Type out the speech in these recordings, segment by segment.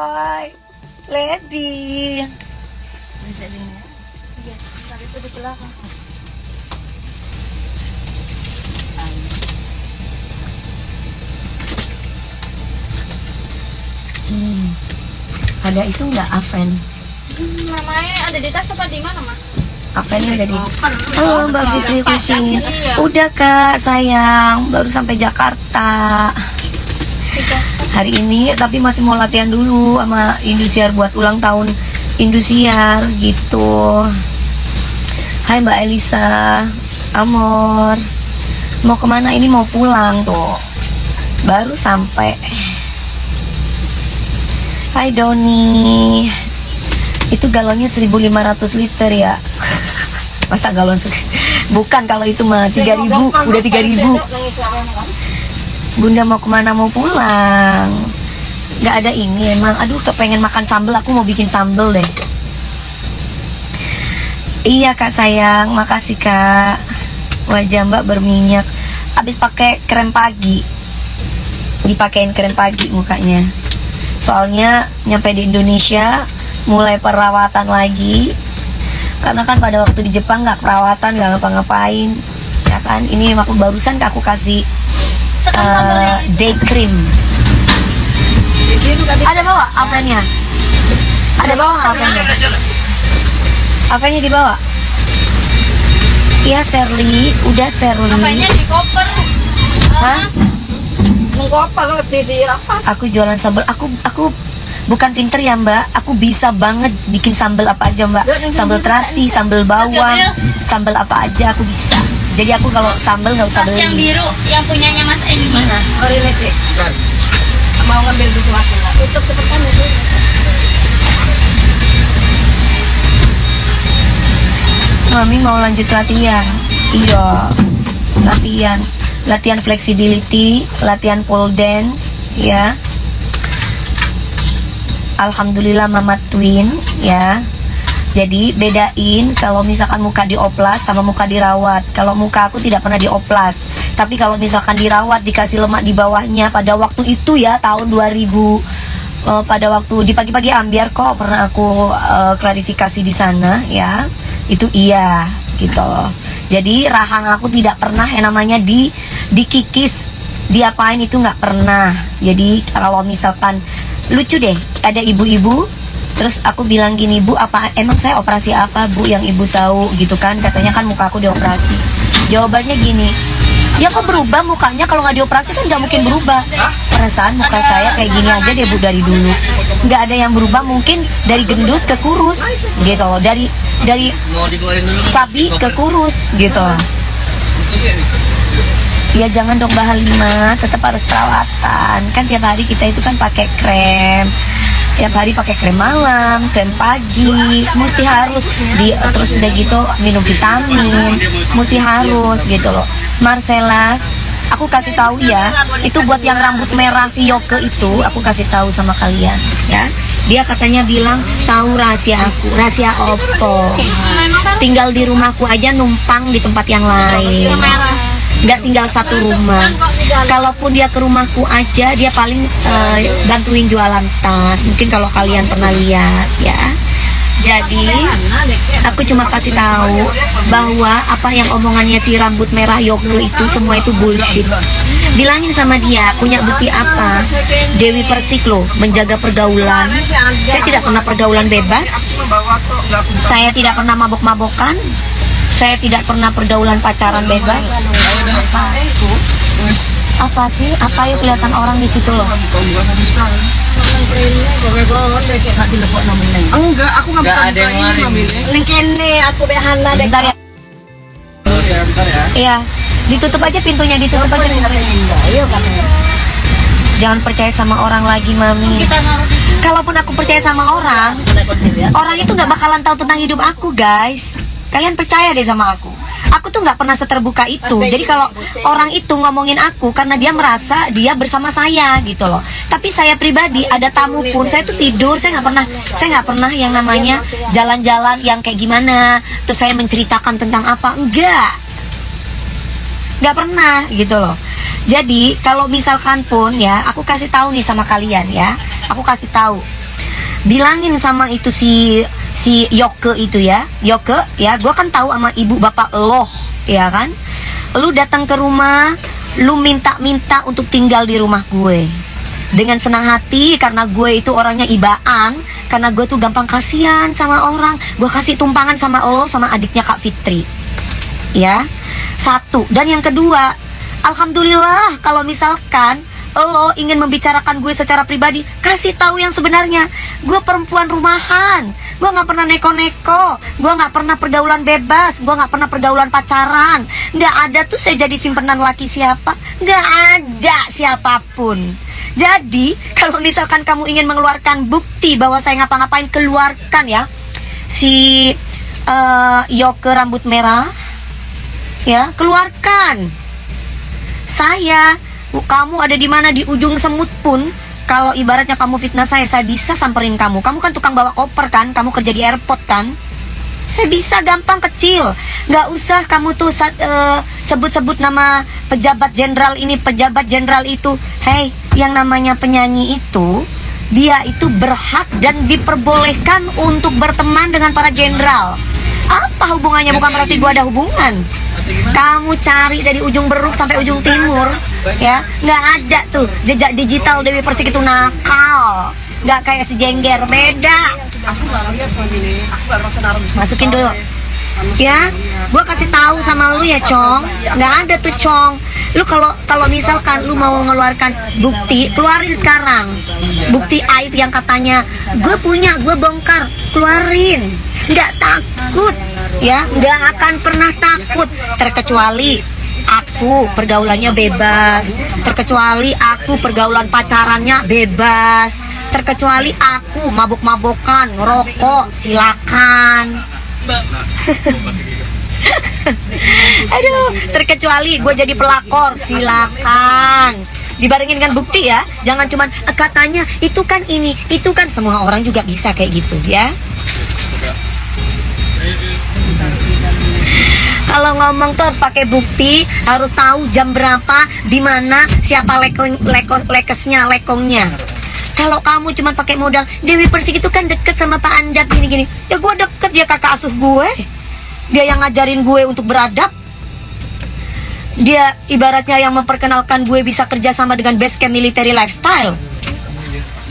Boy, Lady. Bisa sini ya? Yes, tapi itu di belakang. Ada itu nggak Aven? Namanya ada di tas apa di mana, Mak? Avennya udah di. Halo Mbak Fitri Kusin. Udah Kak, sayang, baru sampai Jakarta hari ini, tapi masih mau latihan dulu sama Indosiar buat ulang tahun Indosiar gitu. Hai Mbak Elisa, Amor, mau kemana ini? Mau pulang tuh, baru sampai. Hai Doni, itu galonnya 1.500 liter ya? Masa galon bukan, kalau itu mah 3.000, udah 3.000. Bunda mau kemana? Mau pulang. Gak ada ini emang. Aduh, kepengen makan sambal. Aku mau bikin sambal deh. Iya Kak sayang, makasih Kak. Wajah Mbak berminyak. Abis pakai krem pagi, dipakein krem pagi mukanya. Soalnya nyampe di Indonesia mulai perawatan lagi, karena kan pada waktu di Jepang nggak perawatan, nggak ngapa-ngapain ya kan. Ini aku barusan aku kasih day cream. Ada bawa Avennya? Ada bawa Avennya? Avennya dibawa? Iya Serly, udah Serly. Apanya di koper? Hah? Mengkoper di lapas. Aku jualan sambal. Aku bukan pinter ya Mbak. Aku bisa banget bikin sambal apa aja Mbak. Sambal terasi, sambal bawang, sambal apa aja aku bisa. Jadi aku kalau sambal nggak usah Tas beli. yang biru yang punyanya Mas Edi. Mana? Oh ini Cik. Mau ngambil sesuatu nggak? Tutup cepetan itu. Mami mau lanjut latihan. Iya, latihan flexibility, latihan pole dance ya. Alhamdulillah mama twin ya. Jadi bedain kalau misalkan muka dioplas sama muka dirawat. Kalau muka aku tidak pernah dioplas, tapi kalau misalkan dirawat dikasih lemak di bawahnya pada waktu itu ya, tahun 2000, pada waktu di pagi-pagi ambiar kok pernah aku klarifikasi di sana ya. Itu iya gitu. Jadi rahang aku tidak pernah yang namanya dikikis, diapain, itu nggak pernah. Jadi kalau misalkan lucu deh, ada ibu-ibu terus aku bilang gini, Bu, apa emang saya operasi apa Bu yang ibu tahu gitu kan? Katanya kan muka aku dioperasi. Jawabannya gini, ya kok berubah mukanya, kalau nggak dioperasi kan nggak mungkin berubah. Perasaan muka saya kayak gini aja deh Bu dari dulu, nggak ada yang berubah. Mungkin dari gendut ke kurus gitu loh, dari cabi ke kurus gitu. Ya jangan dong Mbak Halimah, tetap harus perawatan. Kan tiap hari kita itu kan pakai krem. Tiap hari pakai krem malam, krem pagi, mesti harus terus udah gitu minum vitamin, mesti harus gitu loh. Marcelas, aku kasih tahu ya, itu buat yang rambut merah si Yoke itu, aku kasih tahu sama kalian ya. Dia katanya bilang tahu rahasia aku, rahasia opo. Tinggal di rumahku aja numpang di tempat yang lain. Nggak tinggal satu rumah. Kalaupun dia ke rumahku aja, dia paling bantuin jualan tas. Mungkin kalau kalian pernah lihat ya. Jadi aku cuma kasih tahu bahwa apa yang omongannya si rambut merah Yoke itu semua itu bullshit. Bilangin sama dia, punya bukti apa? Dewi Persik loh, menjaga pergaulan. Saya tidak pernah pergaulan bebas. Saya tidak pernah mabok-mabokan. Saya tidak pernah pergaulan pacaran bebas. Apa sih? Apa yang kelihatan orang di situ loh? Enggak, aku nggak ada yang ngambil. Kene aku behana deh. Bentar ya. Iya, ditutup aja pintunya, ditutup aja. Jangan percaya sama orang lagi, Mami. Kalaupun aku percaya sama orang itu nggak bakalan tahu tentang hidup aku, guys. Kalian percaya deh sama aku. Aku tuh nggak pernah seterbuka itu. Jadi kalau orang itu ngomongin aku karena dia merasa dia bersama saya gitu loh. Tapi saya pribadi ada tamu pun saya tuh tidur, saya nggak pernah yang namanya jalan-jalan yang kayak gimana. Terus saya menceritakan tentang apa, nggak pernah gitu loh. Jadi kalau misalkan pun ya, aku kasih tahu nih sama kalian ya. Aku kasih tahu. bilangin sama itu si Yoke itu ya, Yoke ya, gue kan tahu sama ibu bapak lo, ya kan, lu datang ke rumah, lu minta untuk tinggal di rumah gue dengan senang hati, karena gue itu orangnya ibaan, karena gue tuh gampang kasihan sama orang, gue kasih tumpangan sama lo sama adiknya Kak Fitri, ya, satu. Dan yang kedua, alhamdulillah kalau misalkan lo ingin membicarakan gue secara pribadi, kasih tahu yang sebenarnya. Gue perempuan rumahan, gue nggak pernah neko-neko, gue nggak pernah pergaulan bebas, gue nggak pernah pergaulan pacaran, nggak ada tuh saya jadi simpenan laki siapa, nggak ada siapapun. Jadi kalau misalkan kamu ingin mengeluarkan bukti bahwa saya ngapa-ngapain, keluarkan ya si Yoke rambut merah, ya, keluarkan. Kamu ada di mana, di ujung semut pun, kalau ibaratnya kamu fitnah saya bisa samperin kamu. Kamu kan tukang bawa koper kan, kamu kerja di airport kan, saya bisa gampang kecil. Gak usah kamu tuh sebut-sebut nama pejabat jenderal ini, pejabat jenderal itu. Hei, yang namanya penyanyi itu, dia itu berhak dan diperbolehkan untuk berteman dengan para jenderal. Apa hubungannya? Bukan berarti gua ada hubungan. Kamu cari dari ujung Beruk sampai ujung timur, ya, nggak ada tuh jejak digital Dewi Persik itu nakal, nggak kayak si Jengger, beda. Masukin dulu, ya, gue kasih tahu sama lu ya, Cong, nggak ada tuh, Cong. Lu kalau misalkan lu mau mengeluarkan bukti, keluarin sekarang. Bukti aib yang katanya gue punya, gue bongkar, keluarin. Nggak takut, ya, nggak akan pernah takut, terkecuali aku pergaulannya bebas, terkecuali aku pergaulan pacarannya bebas, terkecuali aku mabuk-mabukan, ngerokok, silakan. Aduh, terkecuali gue jadi pelakor, silakan. Dibarengin dengan bukti ya, jangan cuman katanya itu kan ini, itu kan, semua orang juga bisa kayak gitu ya. Kalau ngomong tuh harus pakai bukti, harus tahu jam berapa, di mana, siapa lekongnya. Kalau kamu cuma pakai modal, Dewi Persik itu kan deket sama Pak Andap gini-gini, ya gue deket, dia kakak asuh gue, dia yang ngajarin gue untuk beradab, dia ibaratnya yang memperkenalkan gue bisa kerja sama dengan Basecamp Military Lifestyle.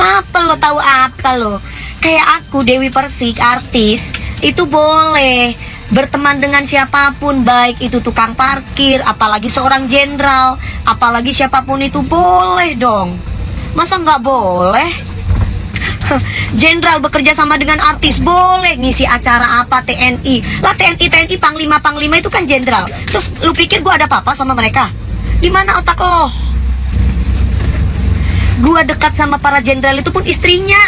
Apa lo tahu apa lo? Kayak aku Dewi Persik, artis, itu boleh berteman dengan siapapun, baik itu tukang parkir, apalagi seorang jenderal, apalagi siapapun itu, boleh dong. Masa nggak boleh? Jenderal bekerja sama dengan artis boleh, ngisi acara apa, TNI lah, TNI panglima itu kan jenderal. Terus lu pikir gua ada apa-apa sama mereka? Di mana otak lo? Gua dekat sama para jenderal itu pun istrinya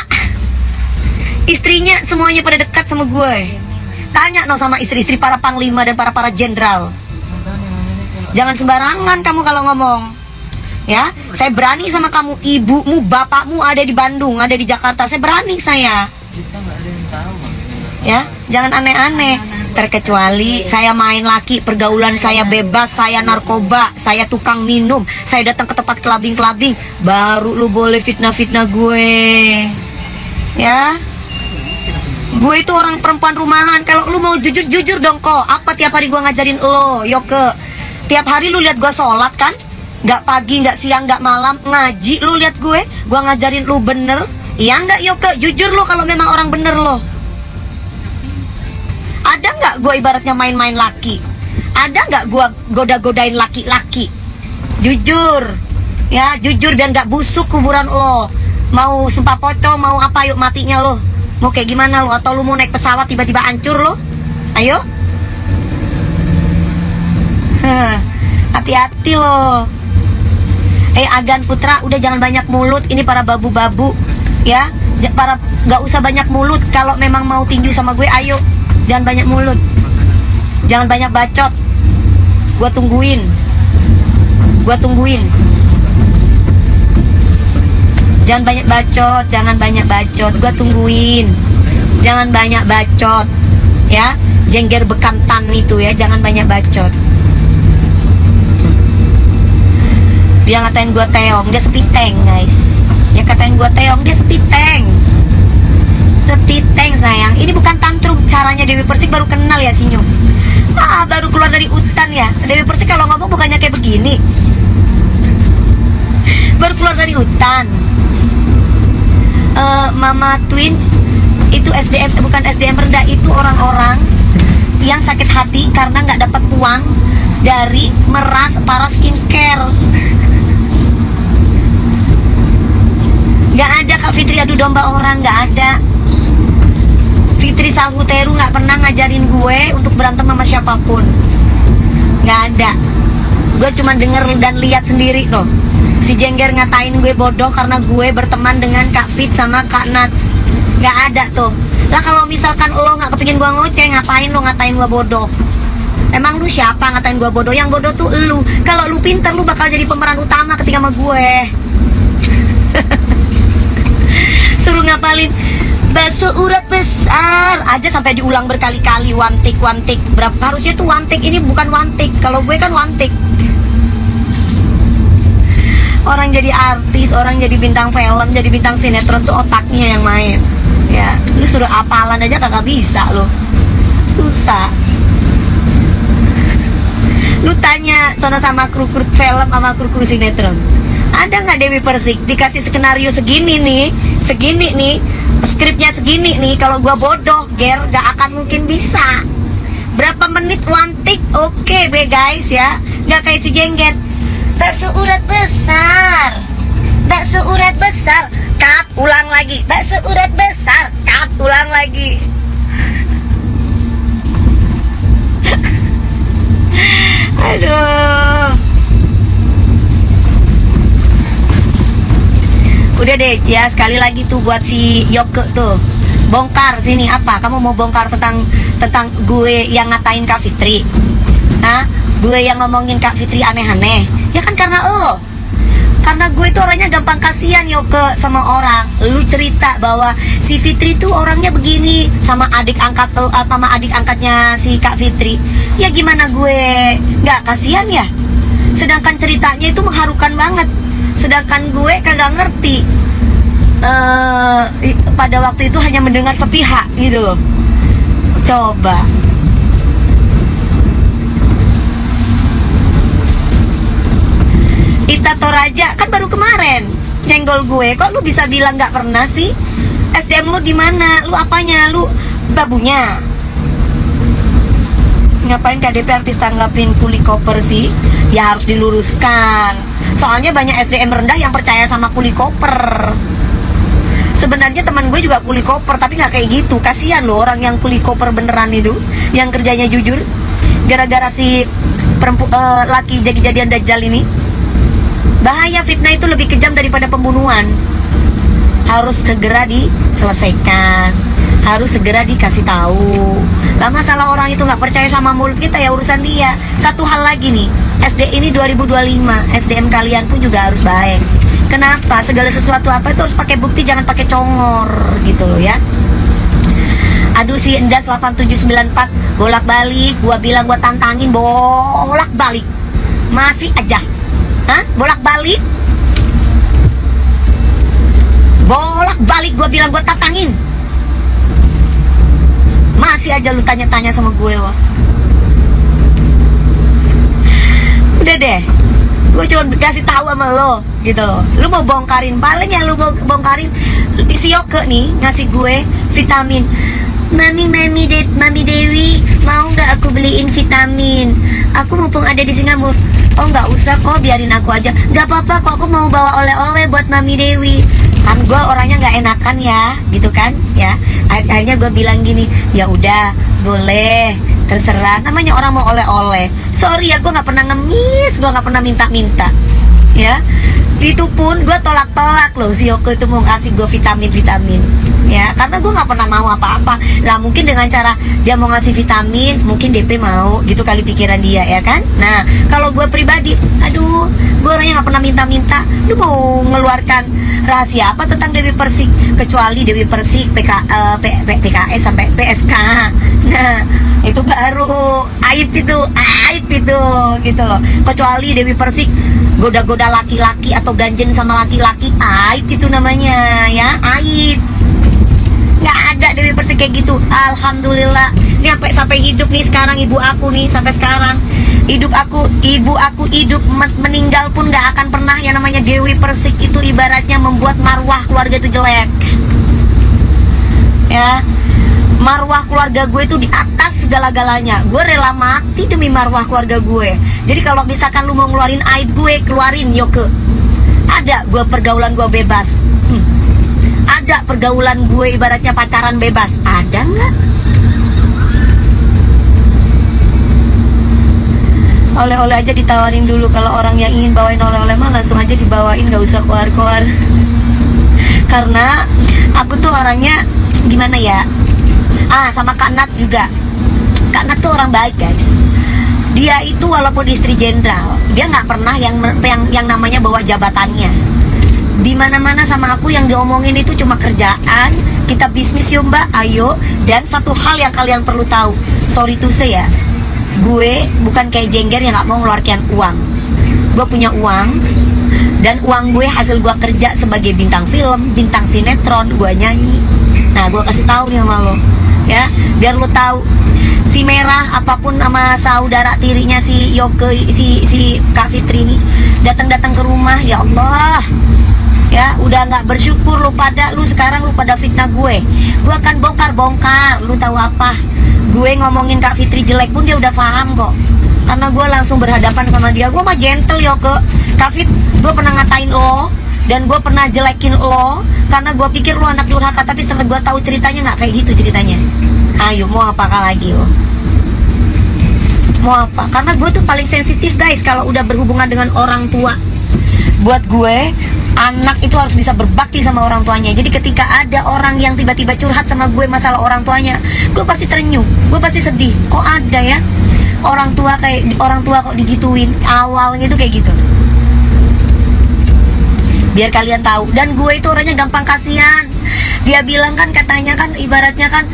semuanya pada dekat sama gue. Tanya no sama istri-istri para panglima dan para jenderal. Jangan sembarangan kamu kalau ngomong. Ya, saya berani sama kamu, ibumu, bapakmu ada di Bandung, ada di Jakarta, saya berani saya. Ya, jangan aneh-aneh. Terkecuali saya main laki, pergaulan saya bebas, saya narkoba, saya tukang minum, saya datang ke tempat kelabing-kelabing, baru lu boleh fitnah-fitnah gue. Ya, gue itu orang perempuan rumahan. Kalau lu mau jujur dong kok. Apa tiap hari gue ngajarin lo, Yoke? Tiap hari lu lihat gue sholat kan? Gak pagi, gak siang, gak malam. Ngaji lu lihat gue ngajarin lu bener. Iya gak Yoke? Jujur lu kalau memang orang bener lo. Ada gak gue ibaratnya main-main laki? Ada gak gue goda-godain laki-laki? Jujur. Ya, jujur dan gak busuk kuburan lo. Mau sumpah pocong, mau apa, yuk matinya lo. Mau kayak gimana lo? Atau lu mau naik pesawat tiba-tiba hancur lo? Ayo. Hati-hati lo. Agan Putra, udah jangan banyak mulut. Ini para babu-babu, ya. Gak usah banyak mulut. Kalau memang mau tinju sama gue, ayo. Jangan banyak mulut. Jangan banyak bacot. Gua tungguin. Jangan banyak bacot, gua tungguin. Jangan banyak bacot, ya. Jengger bekantan itu ya, jangan banyak bacot. Dia ngatain gua teong, dia sepiteng guys. Dia katain gua teong, dia sepiteng. Sepiteng sayang. Ini bukan tantrum. Caranya Dewi Persik baru kenal ya Sinyo. Baru keluar dari hutan ya. Dewi Persik kalau ngomong bukannya kayak begini. Baru keluar dari hutan. Mama Twin itu SDM, bukan SDM rendah, itu orang-orang yang sakit hati karena nggak dapat uang dari meras para skincare. Nggak ada Kak Fitri adu domba orang, nggak ada. Fitri Salhuteru nggak pernah ngajarin gue untuk berantem sama siapapun, nggak ada. Gue cuma denger dan lihat sendiri loh. Si Jengger ngatain gue bodoh karena gue berteman dengan Kak Fit sama Kak Nats. Nggak ada tuh. Lah kalau misalkan lo nggak kepingin gue ngoceh, ngapain lo ngatain gue bodoh? Emang lu siapa ngatain gue bodoh? Yang bodoh tuh lu. Kalau lu pinter, lu bakal jadi pemeran utama ketika sama gue. Suruh ngapalin bakso urat besar aja sampai diulang berkali-kali, one take. Berapa harusnya tuh one take, ini bukan one take. Kalau gue kan one take. Orang jadi artis, orang jadi bintang film, jadi bintang sinetron tuh otaknya yang main. Ya, lu suruh apalan aja kagak bisa lo. Susah. Lu tanya sono sama kru-kru film sama kru-kru sinetron. Ada nggak Dewi Persik dikasih skenario segini nih, skripnya segini nih, kalau gua bodoh, ger, gak akan mungkin bisa. Berapa menit one take, oke be guys ya, nggak kayak si Jengger. Bakso urat besar, bakso urat besar, cut, ulang lagi. Bakso urat besar, cut, ulang lagi. Aduh. Udah deh ya, sekali lagi tuh buat si Yoke tuh. Bongkar sini apa? Kamu mau bongkar tentang gue yang ngatain Kak Fitri? Hah? Gue yang ngomongin Kak Fitri aneh-aneh? Ya kan karena lo. Karena gue itu orangnya gampang kasihan Yoke sama orang. Lu cerita bahwa si Fitri tuh orangnya begini sama adik angkatnya si Kak Fitri. Ya gimana gue nggak kasihan ya? Sedangkan ceritanya itu mengharukan banget. Sedangkan gue kagak ngerti. Pada waktu itu hanya mendengar sepihak gitu loh. Coba. Ita Toraja kan baru kemarin nyenggol gue. Kok lu bisa bilang nggak pernah sih? SDM lu di mana? Lu apanya? Lu babunya? Ngapain KDP artis tanggapin kuli koper sih? Ya harus diluruskan. Soalnya banyak SDM rendah yang percaya sama kuli koper. Sebenarnya teman gue juga kuli koper, tapi nggak kayak gitu. Kasihan loh orang yang kuli koper beneran itu, yang kerjanya jujur. Gara-gara si laki jadi-jadian Dajjal ini. Bahaya, fitnah itu lebih kejam daripada pembunuhan. Harus segera diselesaikan, harus segera dikasih tahu. Lah masalah orang itu nggak percaya sama mulut kita, ya urusan dia. Satu hal lagi nih, SD ini 2025, SDM kalian pun juga harus baik. Kenapa? Segala sesuatu apa itu harus pakai bukti, jangan pakai congor gitu loh ya. Aduh si Endas 8794 bolak-balik, gua bilang gua tantangin bolak-balik. Masih aja. Hah? Bolak-balik? Bolak-balik gua bilang gua tantangin. Masih aja lu tanya-tanya sama gue loh. Udah deh, gue cuma kasih tahu sama lo gitu loh. Lu mau bongkarin, paling yang lu mau bongkarin si Yoke nih ngasih gue vitamin. Mami Dewi, mau nggak aku beliin vitamin? Aku mumpung ada di Singapura. Oh nggak usah kok, biarin aku aja. Nggak apa-apa kok, aku mau bawa oleh-oleh buat Mami Dewi. Kan gue orangnya nggak enakan ya, gitu kan ya. Akhirnya gue bilang gini, ya udah boleh, terserah. Namanya orang mau oleh-oleh. Sorry ya, gue nggak pernah ngemis, gue nggak pernah minta-minta. Ya, itu pun gue tolak-tolak loh si Yoke itu mau ngasih gue vitamin ya, karena gue nggak pernah mau apa-apa lah. Mungkin dengan cara dia mau ngasih vitamin, mungkin DP mau gitu kali pikiran dia ya kan. Nah kalau gue pribadi, aduh, gue orangnya nggak pernah minta-minta. Lu mau ngeluarkan rahasia apa tentang Dewi Persik, kecuali Dewi Persik PKS sampai PSK. Nah itu baru aib itu gitu loh. Kecuali Dewi Persik goda-goda laki-laki atau ganjen sama laki-laki, aib itu namanya ya, aib. nggak ada Dewi Persik kayak gitu. Alhamdulillah. Ini sampai hidup nih sekarang ibu aku nih, sampai sekarang ibu aku hidup meninggal pun nggak akan pernah yang namanya Dewi Persik itu ibaratnya membuat marwah keluarga itu jelek. Ya, marwah keluarga gue itu di atas segala-galanya. Gue rela mati demi marwah keluarga gue. Jadi kalau misalkan lu mau ngeluarin aib gue, keluarin Yoke. Ada gue pergaulan gue bebas. Ada pergaulan gue ibaratnya pacaran bebas. Ada nggak? Oleh-oleh aja ditawarin dulu. Kalau orang yang ingin bawain oleh-oleh mah langsung aja dibawain, nggak usah keluar-keluar. Karena aku tuh orangnya gimana ya? Sama Kak Nats juga. Kak Nats tuh orang baik guys. Dia itu walaupun istri jenderal, dia nggak pernah yang namanya bawa jabatannya. Di mana-mana sama aku yang diomongin itu cuma kerjaan. Kita bisnis yuk mbak, ayo. Dan satu hal yang kalian perlu tahu, sorry to say ya, gue bukan kayak jengger yang nggak mau ngeluarkan uang. Gue punya uang, dan uang gue hasil gue kerja sebagai bintang film, bintang sinetron, gue nyanyi. Nah, gue kasih tahu nih sama lo, ya, biar lo tahu. Si Merah apapun sama saudara tirinya si Yoke, si Kak Fitri nih datang ke rumah, ya Allah. Ya, udah nggak bersyukur lu sekarang lu pada fitnah gue. Gue akan bongkar. Lu tahu apa? Gue ngomongin Kak Fitri jelek pun dia udah paham kok. Karena gue langsung berhadapan sama dia. Gue mah gentle Yoke. Kak Fit, gue pernah ngatain lo dan gue pernah jelekin lo karena gue pikir lo anak durhaka, tapi setelah gue tahu ceritanya nggak kayak gitu ceritanya. Ayo, mau apakah lagi lo? Mau apa? Karena gue tuh paling sensitif guys kalau udah berhubungan dengan orang tua. Buat gue, anak itu harus bisa berbakti sama orang tuanya. Jadi ketika ada orang yang tiba-tiba curhat sama gue masalah orang tuanya, gue pasti terenyuh, gue pasti sedih. Kok ada ya orang tua kok digituin? Awalnya itu kayak gitu. Biar kalian tahu. Dan gue itu orangnya gampang kasihan. Dia bilang kan, katanya kan ibaratnya kan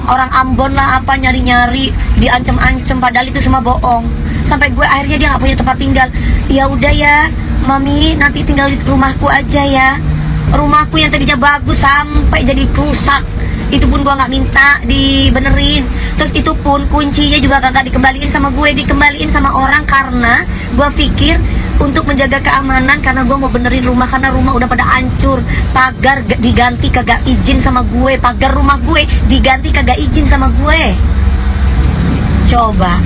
orang Ambon lah apa, nyari-nyari, diancem-ancem, padahal itu semua bohong. Sampai gue akhirnya dia nggak punya tempat tinggal. Ya udah ya Mami, nanti tinggal di rumahku aja ya. Rumahku yang tadinya bagus sampai jadi rusak. Itu pun gue nggak minta dibenerin. Terus itu pun kuncinya juga kagak dikembaliin sama gue, dikembaliin sama orang. Karena gue pikir untuk menjaga keamanan, karena gue mau benerin rumah, karena rumah udah pada hancur. Pagar diganti kagak izin sama gue. Pagar rumah gue diganti kagak izin sama gue. Coba.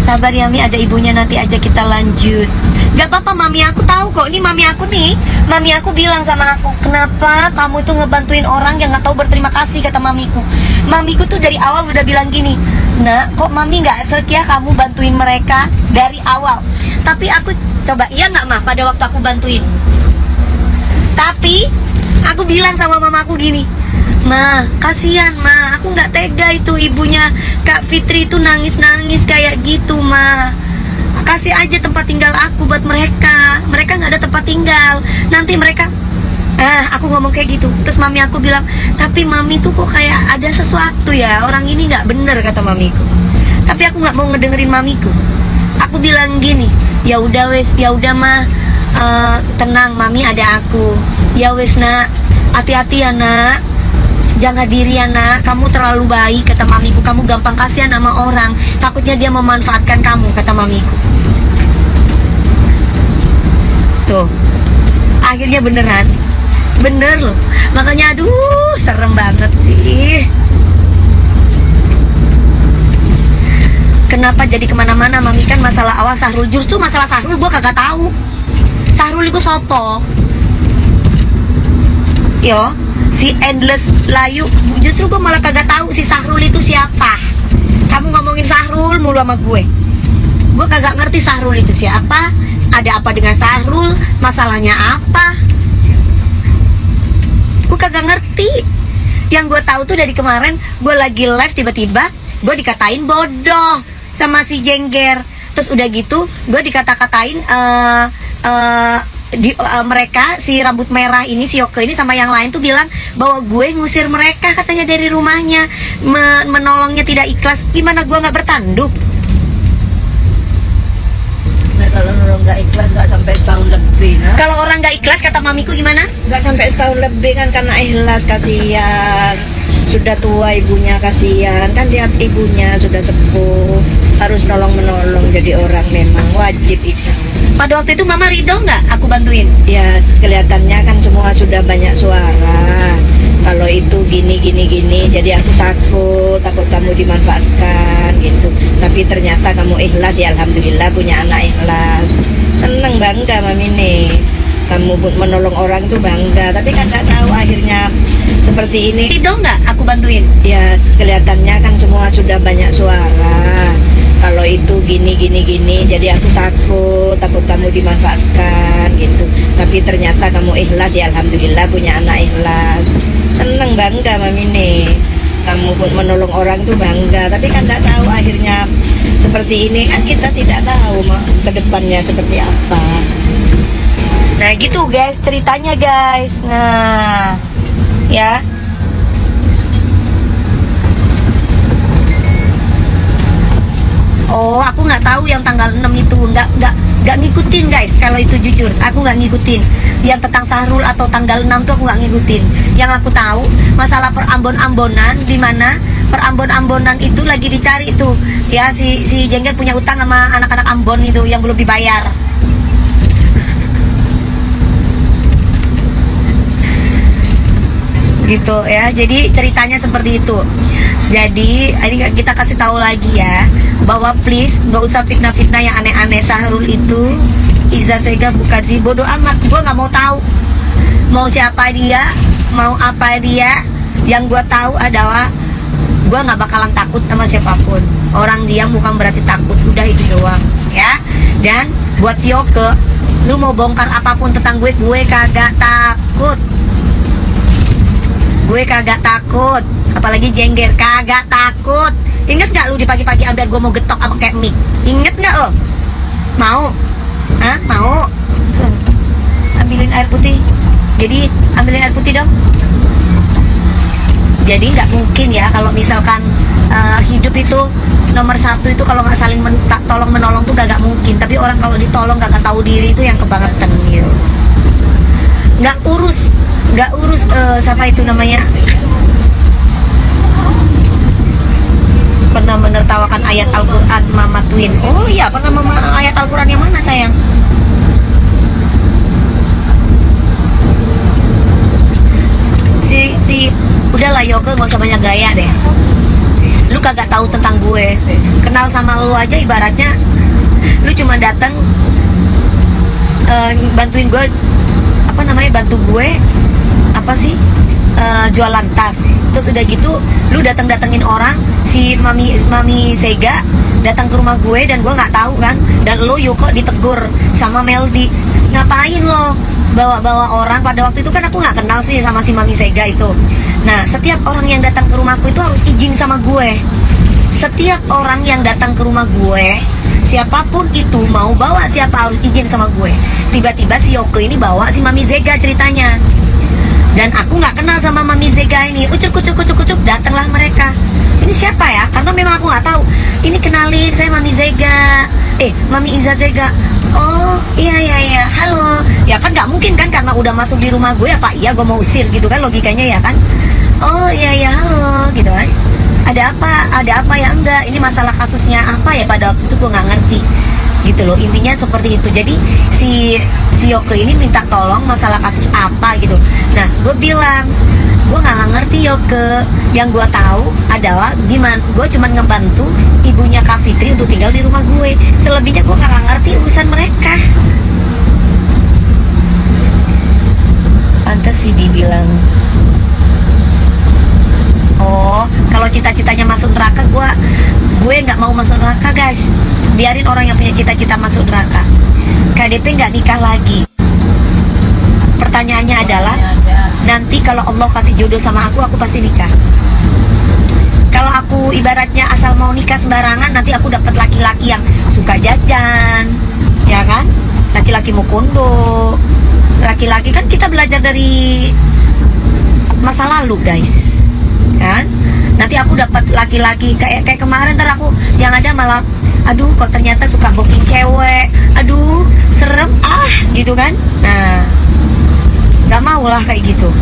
Sabar ya Mi, ada ibunya, nanti aja kita lanjut. Gak apa-apa Mami, aku tahu kok. Ini Mami aku nih. Mami aku bilang sama aku, kenapa kamu tuh ngebantuin orang yang gak tahu berterima kasih, kata Mamiku. Mamiku tuh dari awal udah bilang gini, Nak, kok Mami gak setia kamu bantuin mereka dari awal. Tapi aku coba, iya gak Mah pada waktu aku bantuin. Tapi aku bilang sama mamaku gini, Ma, kasihan Ma, aku nggak tega itu ibunya Kak Fitri itu nangis-nangis kayak gitu Ma. Kasih aja tempat tinggal aku buat mereka. Mereka nggak ada tempat tinggal. Nanti mereka, aku ngomong kayak gitu. Terus mami aku bilang, tapi mami tuh kok kayak ada sesuatu ya. Orang ini nggak bener, kata mamiku. Tapi aku nggak mau ngedengerin mamiku. Aku bilang gini, ya udah wes, ya udah Ma, tenang, mami ada aku. Ya wes Nak, hati-hati ya Nak. Jaga diri ya Nak, kamu terlalu baik, kata mamiku. Kamu gampang kasihan sama orang, takutnya dia memanfaatkan kamu, kata mamiku. Tuh, akhirnya beneran. Bener loh. Makanya aduh, serem banget sih. Kenapa jadi kemana-mana Mami? Kan masalah awal Sahrul. Justru masalah Sahrul gue kagak tahu. Sahrul itu sopo? Yo, si Endless Layu. Justru gue malah kagak tahu si Sahrul itu siapa. Kamu ngomongin Sahrul mulu sama gue. Gue kagak ngerti Sahrul itu siapa. Ada apa dengan Sahrul? Masalahnya apa? Gue kagak ngerti. Yang gue tahu tuh dari kemarin gue lagi live, tiba-tiba gue dikatain bodoh sama si Jengger. Terus udah gitu gue dikata-katain mereka, si rambut merah ini, si Yoke ini sama yang lain tuh bilang bahwa gue ngusir mereka katanya dari rumahnya, menolongnya tidak ikhlas. Gimana gue nggak bertanduk? Nah, kalau nolong nggak ikhlas nggak sampai setahun lebih, nah. Kalau orang nggak ikhlas kata mamiku gimana? Nggak sampai setahun lebih kan, karena ikhlas, kasihan. Sudah tua ibunya, kasihan. Kan lihat ibunya sudah sepuh, harus nolong-menolong, jadi orang memang wajib itu. Pada waktu itu mama ridho nggak aku bantuin? Ya kelihatannya kan semua sudah banyak suara. Kalau itu gini, jadi aku takut kamu dimanfaatkan gitu. Tapi ternyata kamu ikhlas, ya alhamdulillah punya anak ikhlas. Seneng, bangga mami nih. Kamu menolong orang tuh bangga, tapi kan nggak tahu akhirnya seperti ini. Ridho nggak aku bantuin? Ya kelihatannya kan semua sudah banyak suara. Kalau itu gini, jadi aku takut kamu dimanfaatkan gitu. Tapi ternyata kamu ikhlas, ya alhamdulillah punya anak ikhlas. Seneng, bangga mami nih. Kamu menolong orang tuh bangga, tapi kan nggak tahu akhirnya seperti ini, kan kita tidak tahu ke depannya seperti apa. Nah gitu guys ceritanya guys. Nah ya. Oh aku nggak tahu yang tanggal 6 itu, nggak ngikutin guys. Kalau itu jujur aku nggak ngikutin yang tentang Sahrul atau tanggal 6 tuh aku nggak ngikutin. Yang aku tahu masalah perambon-ambonan, di mana perambon-ambonan itu lagi dicari itu ya, si Jengger punya utang sama anak-anak Ambon itu yang belum dibayar. Gitu ya, jadi ceritanya seperti itu. Jadi ini kita kasih tahu lagi ya, bahwa please nggak usah fitnah-fitnah yang aneh-aneh. Sahrul itu Iza Sega bukan sih, bodoh amat. Gue nggak mau tahu mau siapa dia, mau apa dia. Yang gue tahu adalah gue nggak bakalan takut sama siapapun. Orang diam bukan berarti takut, udah itu doang ya. Dan buat si Yoke, lu mau bongkar apapun tentang gue kagak takut. Gue kagak takut, apalagi Jengger kagak takut. Ingat gak lu di pagi-pagi ambil gue mau getok apa kayak mie? Ingat gak lo? Mau? Hah? Mau? Ambilin air putih. Jadi ambilin air putih dong. Jadi nggak mungkin ya kalau misalkan hidup itu nomor satu itu kalau nggak saling tolong menolong tuh gak mungkin. Tapi orang kalau ditolong gak tahu diri itu yang kebangetan gitu. Nggak urus siapa itu namanya, pernah menertawakan ayat Al-Quran Mama Twin. Oh iya, pernah mama ayat Al-Quran yang mana sayang? Si udahlah Yoke, gak usah banyak gaya deh. Lu kagak tahu tentang gue. Kenal sama lu aja ibaratnya lu cuma datang bantuin gue, apa namanya, bantu gue apa sih, jualan tas. Terus udah gitu lu datengin orang, si mami Sega datang ke rumah gue dan gue nggak tahu kan, dan lu Yuko ditegur sama Meldi, ngapain lo bawa orang. Pada waktu itu kan aku nggak kenal sih sama si mami Sega itu. Nah setiap orang yang datang ke rumahku itu harus izin sama gue. Setiap orang yang datang ke rumah gue, siapapun itu mau bawa siapa harus izin sama gue. Tiba-tiba si Yoko ini bawa si mami Zega ceritanya, dan aku nggak kenal sama mami Zega ini. Ucuk, datanglah mereka. Ini siapa ya? Karena memang aku nggak tahu. Ini kenalin, saya mami Zega. Mami Iza Zega. Oh iya, halo. Ya kan nggak mungkin kan, karena udah masuk di rumah gue apa iya gue mau usir gitu kan logikanya ya kan. Oh iya halo gitu kan. Ada apa ya, enggak, ini masalah kasusnya apa ya, pada waktu itu gue nggak ngerti gitu loh. Intinya seperti itu. Jadi si Yoke ini minta tolong masalah kasus apa gitu. Nah gue bilang gue nggak ngerti Yoke, yang gue tahu adalah gimana gue cuman ngebantu ibunya Kak Fitri untuk tinggal di rumah gue. Selebihnya gue nggak ngerti urusan mereka. Pantes sih dibilang, oh kalau cita-citanya masuk neraka, gue nggak mau masuk neraka guys. Biarin orang yang punya cita-cita masuk neraka. KDP nggak nikah lagi. Pertanyaannya adalah, nanti kalau Allah kasih jodoh sama aku pasti nikah. Kalau aku ibaratnya asal mau nikah sembarangan, nanti aku dapat laki-laki yang suka jajan, ya kan? Laki-laki mukondo. Laki-laki kan kita belajar dari masa lalu guys, kan? Nanti aku dapat laki-laki kayak kemarin, ntar aku yang ada malah, aduh kok ternyata suka booking cewek, aduh serem gitu kan. Nah Gak mau lah kayak gitu.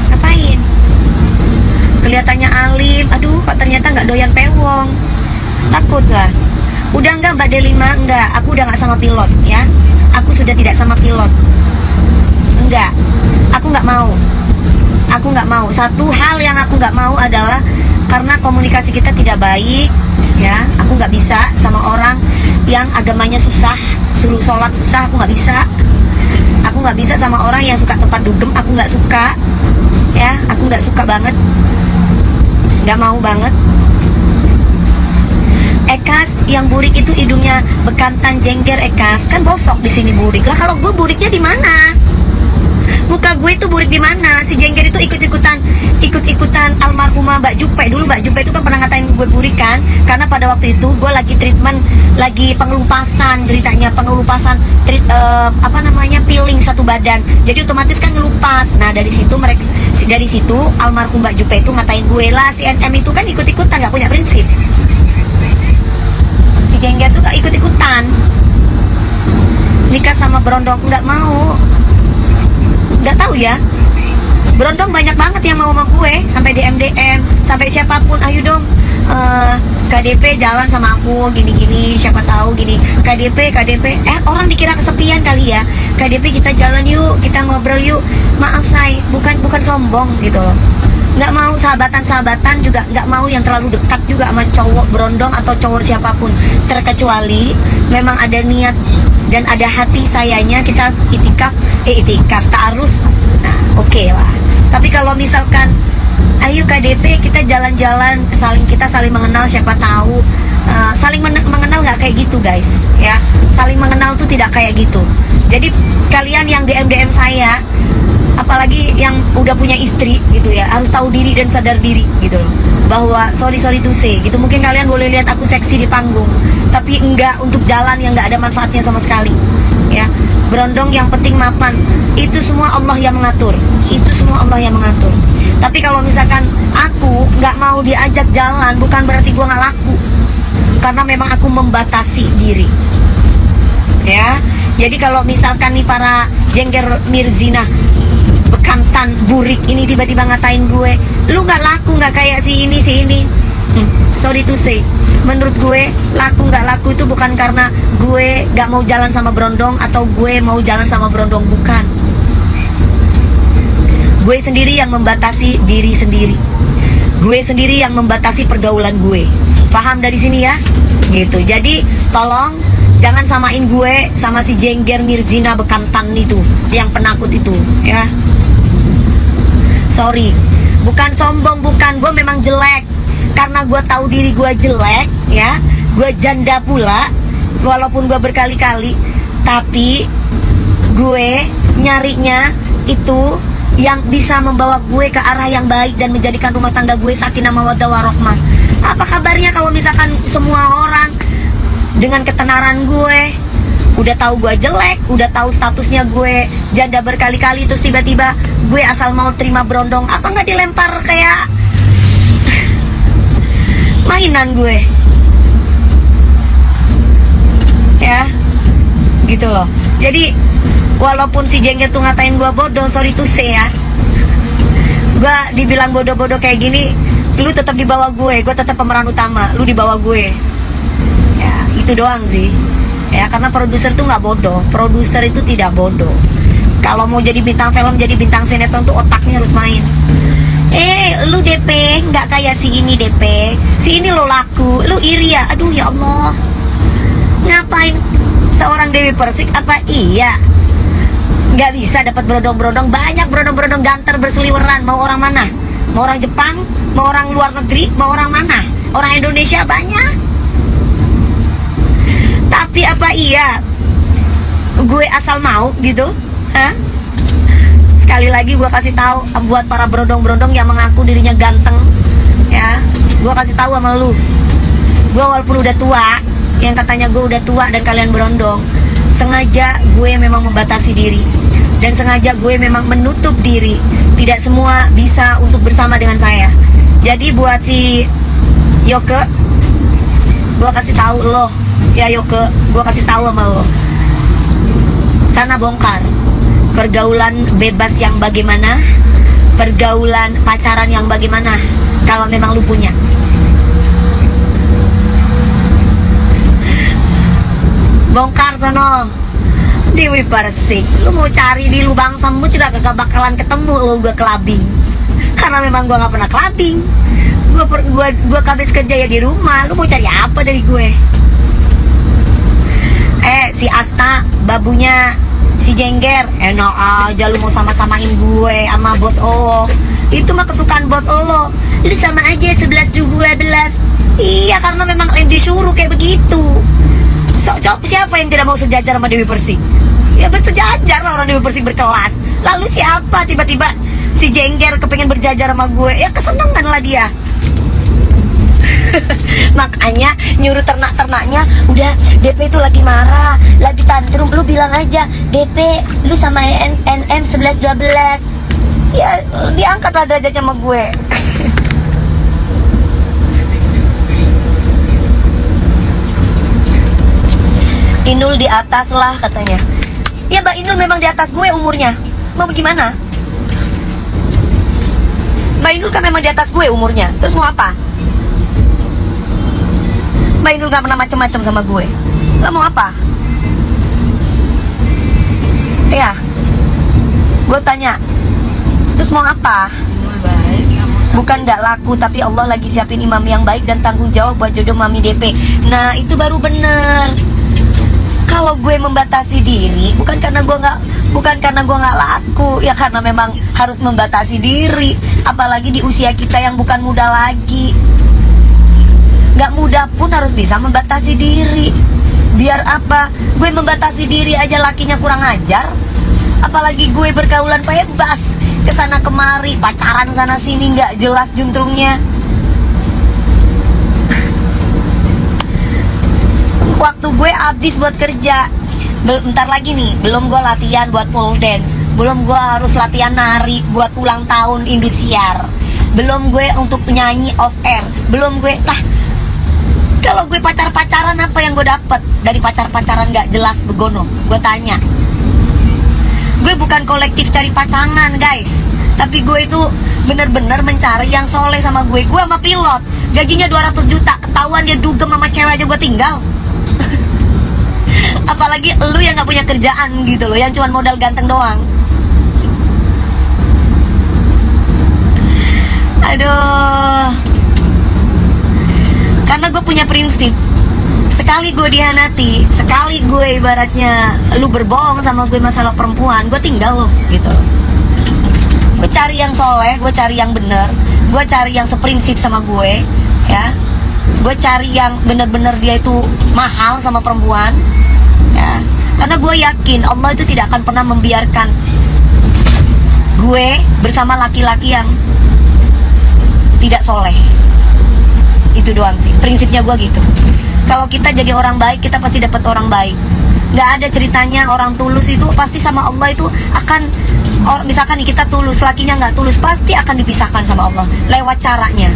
Ngapain? Kelihatannya alim, aduh kok ternyata nggak doyan pewong. Takut lah. Udah enggak Mbak Delima? Enggak, aku udah nggak sama pilot ya. Aku sudah tidak sama pilot. Enggak, aku nggak mau. Aku nggak mau. Satu hal yang aku nggak mau adalah karena komunikasi kita tidak baik ya. Aku nggak bisa sama orang yang agamanya susah, suruh sholat susah, aku nggak bisa. Aku nggak bisa sama orang yang suka tempat dugem, aku nggak suka ya. Aku nggak suka banget, nggak mau banget. Ekas, yang burik itu hidungnya bekantan jengger. Ekas kan bosok di sini burik lah. Kalau gue buriknya di mana? Muka gue itu burik di mana? Si jengger itu ikut-ikutan almarhumah Mbak Jupe. Dulu Mbak Jupe itu kan pernah ngatain gue burik kan, karena pada waktu itu gue lagi treatment, lagi pengelupasan ceritanya, pengelupasan peeling satu badan. Jadi otomatis kan ngelupas. Nah dari situ almarhum Mbak Jupe itu ngatain gue lah, si NM itu kan ikut-ikutan, nggak punya prinsip. Si jengger tuh gak ikut-ikutan nikah sama berondong, nggak mau. Nggak tahu ya, berondong banyak banget yang mau sama gue, sampai DM, sampai siapapun, ayo dong KDP jalan sama aku gini-gini, siapa tahu gini, KDP orang dikira kesepian kali ya, KDP kita jalan yuk, kita ngobrol yuk. Maaf say, bukan sombong gitu loh. Nggak mau sahabatan juga, nggak mau yang terlalu dekat juga sama cowok berondong atau cowok siapapun, terkecuali memang ada niat dan ada hati sayanya kita itikaf ta'aruf. Nah oke lah. Tapi kalau misalkan ayo KDP kita jalan-jalan, kita saling mengenal, siapa tahu saling mengenal, nggak kayak gitu guys ya. Saling mengenal tuh tidak kayak gitu. Jadi kalian yang DM saya, apalagi yang udah punya istri gitu ya, harus tahu diri dan sadar diri gitu loh, bahwa sorry to say gitu. Mungkin kalian boleh lihat aku seksi di panggung, tapi enggak untuk jalan yang enggak ada manfaatnya sama sekali ya. Berondong yang penting mapan, itu semua Allah yang mengatur, itu semua Allah yang mengatur. Tapi kalau misalkan aku nggak mau diajak jalan, bukan berarti gua nggak laku, karena memang aku membatasi diri ya. Jadi kalau misalkan nih para jengger mirzina bekantan burik ini tiba-tiba ngatain gue, lu nggak laku, nggak kayak si ini sorry to say, menurut gue laku nggak laku itu bukan karena gue nggak mau jalan sama berondong atau gue mau jalan sama berondong, bukan. Gue sendiri yang membatasi diri sendiri, gue sendiri yang membatasi pergaulan gue. Paham dari sini ya gitu. Jadi tolong jangan samain gue sama si jengger mirzina bekantan itu, yang penakut itu ya. Sorry, bukan sombong, bukan. Gue memang jelek, karena gue tahu diri gue jelek ya. Gue janda pula, walaupun gue berkali-kali, tapi gue nyarinya itu yang bisa membawa gue ke arah yang baik dan menjadikan rumah tangga gue sakinah mawaddah warahmah. Apa kabarnya kalau misalkan semua orang dengan ketenaran gue udah tahu gue jelek, udah tahu statusnya gue janda berkali-kali, terus tiba-tiba gue asal mau terima berondong, apa nggak dilempar kayak mainan gue ya gitu loh. Jadi walaupun si jengger tuh ngatain gue bodoh, sorry to say ya, gue dibilang bodoh-bodoh kayak gini, lu tetap di bawah gue tetap pemeran utama, lu di bawah gue ya, itu doang sih ya. Karena produser tuh nggak bodoh, produser itu tidak bodoh. Kalau mau jadi bintang film, jadi bintang sinetron tuh otaknya harus main. Lu DP nggak kayak si ini, DP si ini lo laku, lu iri ya. Aduh ya Allah, ngapain seorang Dewi Persik apa iya nggak bisa dapat berondong-berondong? Banyak berondong-berondong ganter berseliweran. Mau orang mana? Mau orang Jepang? Mau orang luar negeri? Mau orang mana? Orang Indonesia banyak. Tapi apa iya gue asal mau gitu? Hah? Sekali lagi gue kasih tahu buat para berondong-berondong yang mengaku dirinya ganteng ya, gue kasih tahu sama lu, gue walaupun udah tua, yang katanya gue udah tua dan kalian berondong, sengaja gue memang membatasi diri dan sengaja gue memang menutup diri. Tidak semua bisa untuk bersama dengan saya. Jadi buat si Yoke, gue kasih tahu lo ya Yoke, gue kasih tahu sama lo, sana bongkar Pergaulan bebas yang bagaimana? Pergaulan pacaran yang bagaimana? Kalau memang lu punya. Bongkar sono Dewi Persik. Lu mau cari di lubang semut juga gak bakalan ketemu lu gue clubbing. Karena memang gue gak pernah clubbing. Gue habis kerja ya di rumah. Lu mau cari apa dari gue? Si Asta, babunya si Jengger, enak aja lu mau sama-samain gue sama bos lo. Itu mah kesukaan bos lo. Lu sama aja 11-12. Iya, karena memang yang disuruh kayak begitu. Siapa yang tidak mau sejajar sama Dewi Persik? Ya bersejajar lah, orang Dewi Persik berkelas. Lalu siapa tiba-tiba si Jengger kepengen berjajar sama gue? Ya kesenangan lah dia. Makanya nyuruh ternak-ternaknya, udah DP itu lagi marah, lagi tantrum, lu bilang aja DP lu sama NN 11-12. Ya diangkat lah derajatnya sama gue. Inul di atas lah katanya. Ya Mbak Inul memang di atas gue umurnya. Mau bagaimana? Mbak Inul kan memang di atas gue umurnya. Terus mau apa? Mbak Inul gak pernah macem-macem sama gue. Lo mau apa? Ya, gue tanya. Terus mau apa? Bukan gak laku, tapi Allah lagi siapin imam yang baik dan tanggung jawab buat jodoh Mami DP. Nah itu baru bener. Kalau gue membatasi diri, bukan karena gue nggak laku, ya karena memang harus membatasi diri. Apalagi di usia kita yang bukan muda lagi. Nggak muda pun harus bisa membatasi diri. Biar apa? Gue membatasi diri aja lakinya kurang ajar. Apalagi gue bergaulan bebas, kesana kemari, pacaran sana sini nggak jelas juntrungnya. Waktu gue habis buat kerja. Bentar lagi nih, belum gue latihan buat pole dance, belum gue harus latihan nari buat ulang tahun Indosiar, belum gue untuk nyanyi off air, belum gue lah. Kalau gue pacaran apa yang gue dapet dari pacaran gak jelas begono? Gue tanya. Gue bukan kolektif cari pasangan guys, tapi gue itu bener-bener mencari yang soleh sama gue. Gue sama pilot, gajinya 200 juta, ketahuan dia dugem sama cewek aja gue tinggal. Apalagi lu yang gak punya kerjaan gitu loh, yang cuma modal ganteng doang. Aduh. Karena gue punya prinsip, sekali gue dihianati, sekali gue ibaratnya lu berbohong sama gue masalah perempuan, gue tinggal lo gitu. Gue cari yang soleh, gue cari yang bener, gue cari yang seprinsip sama gue, ya. Gue cari yang bener-bener dia itu mahal sama perempuan, ya. Karena gue yakin Allah itu tidak akan pernah membiarkan gue bersama laki-laki yang tidak soleh. Itu doang sih, prinsipnya gue gitu. Kalau kita jadi orang baik, kita pasti dapat orang baik. Gak ada ceritanya orang tulus itu pasti sama Allah itu akan, misalkan nih kita tulus, lakinya gak tulus, pasti akan dipisahkan sama Allah lewat caranya.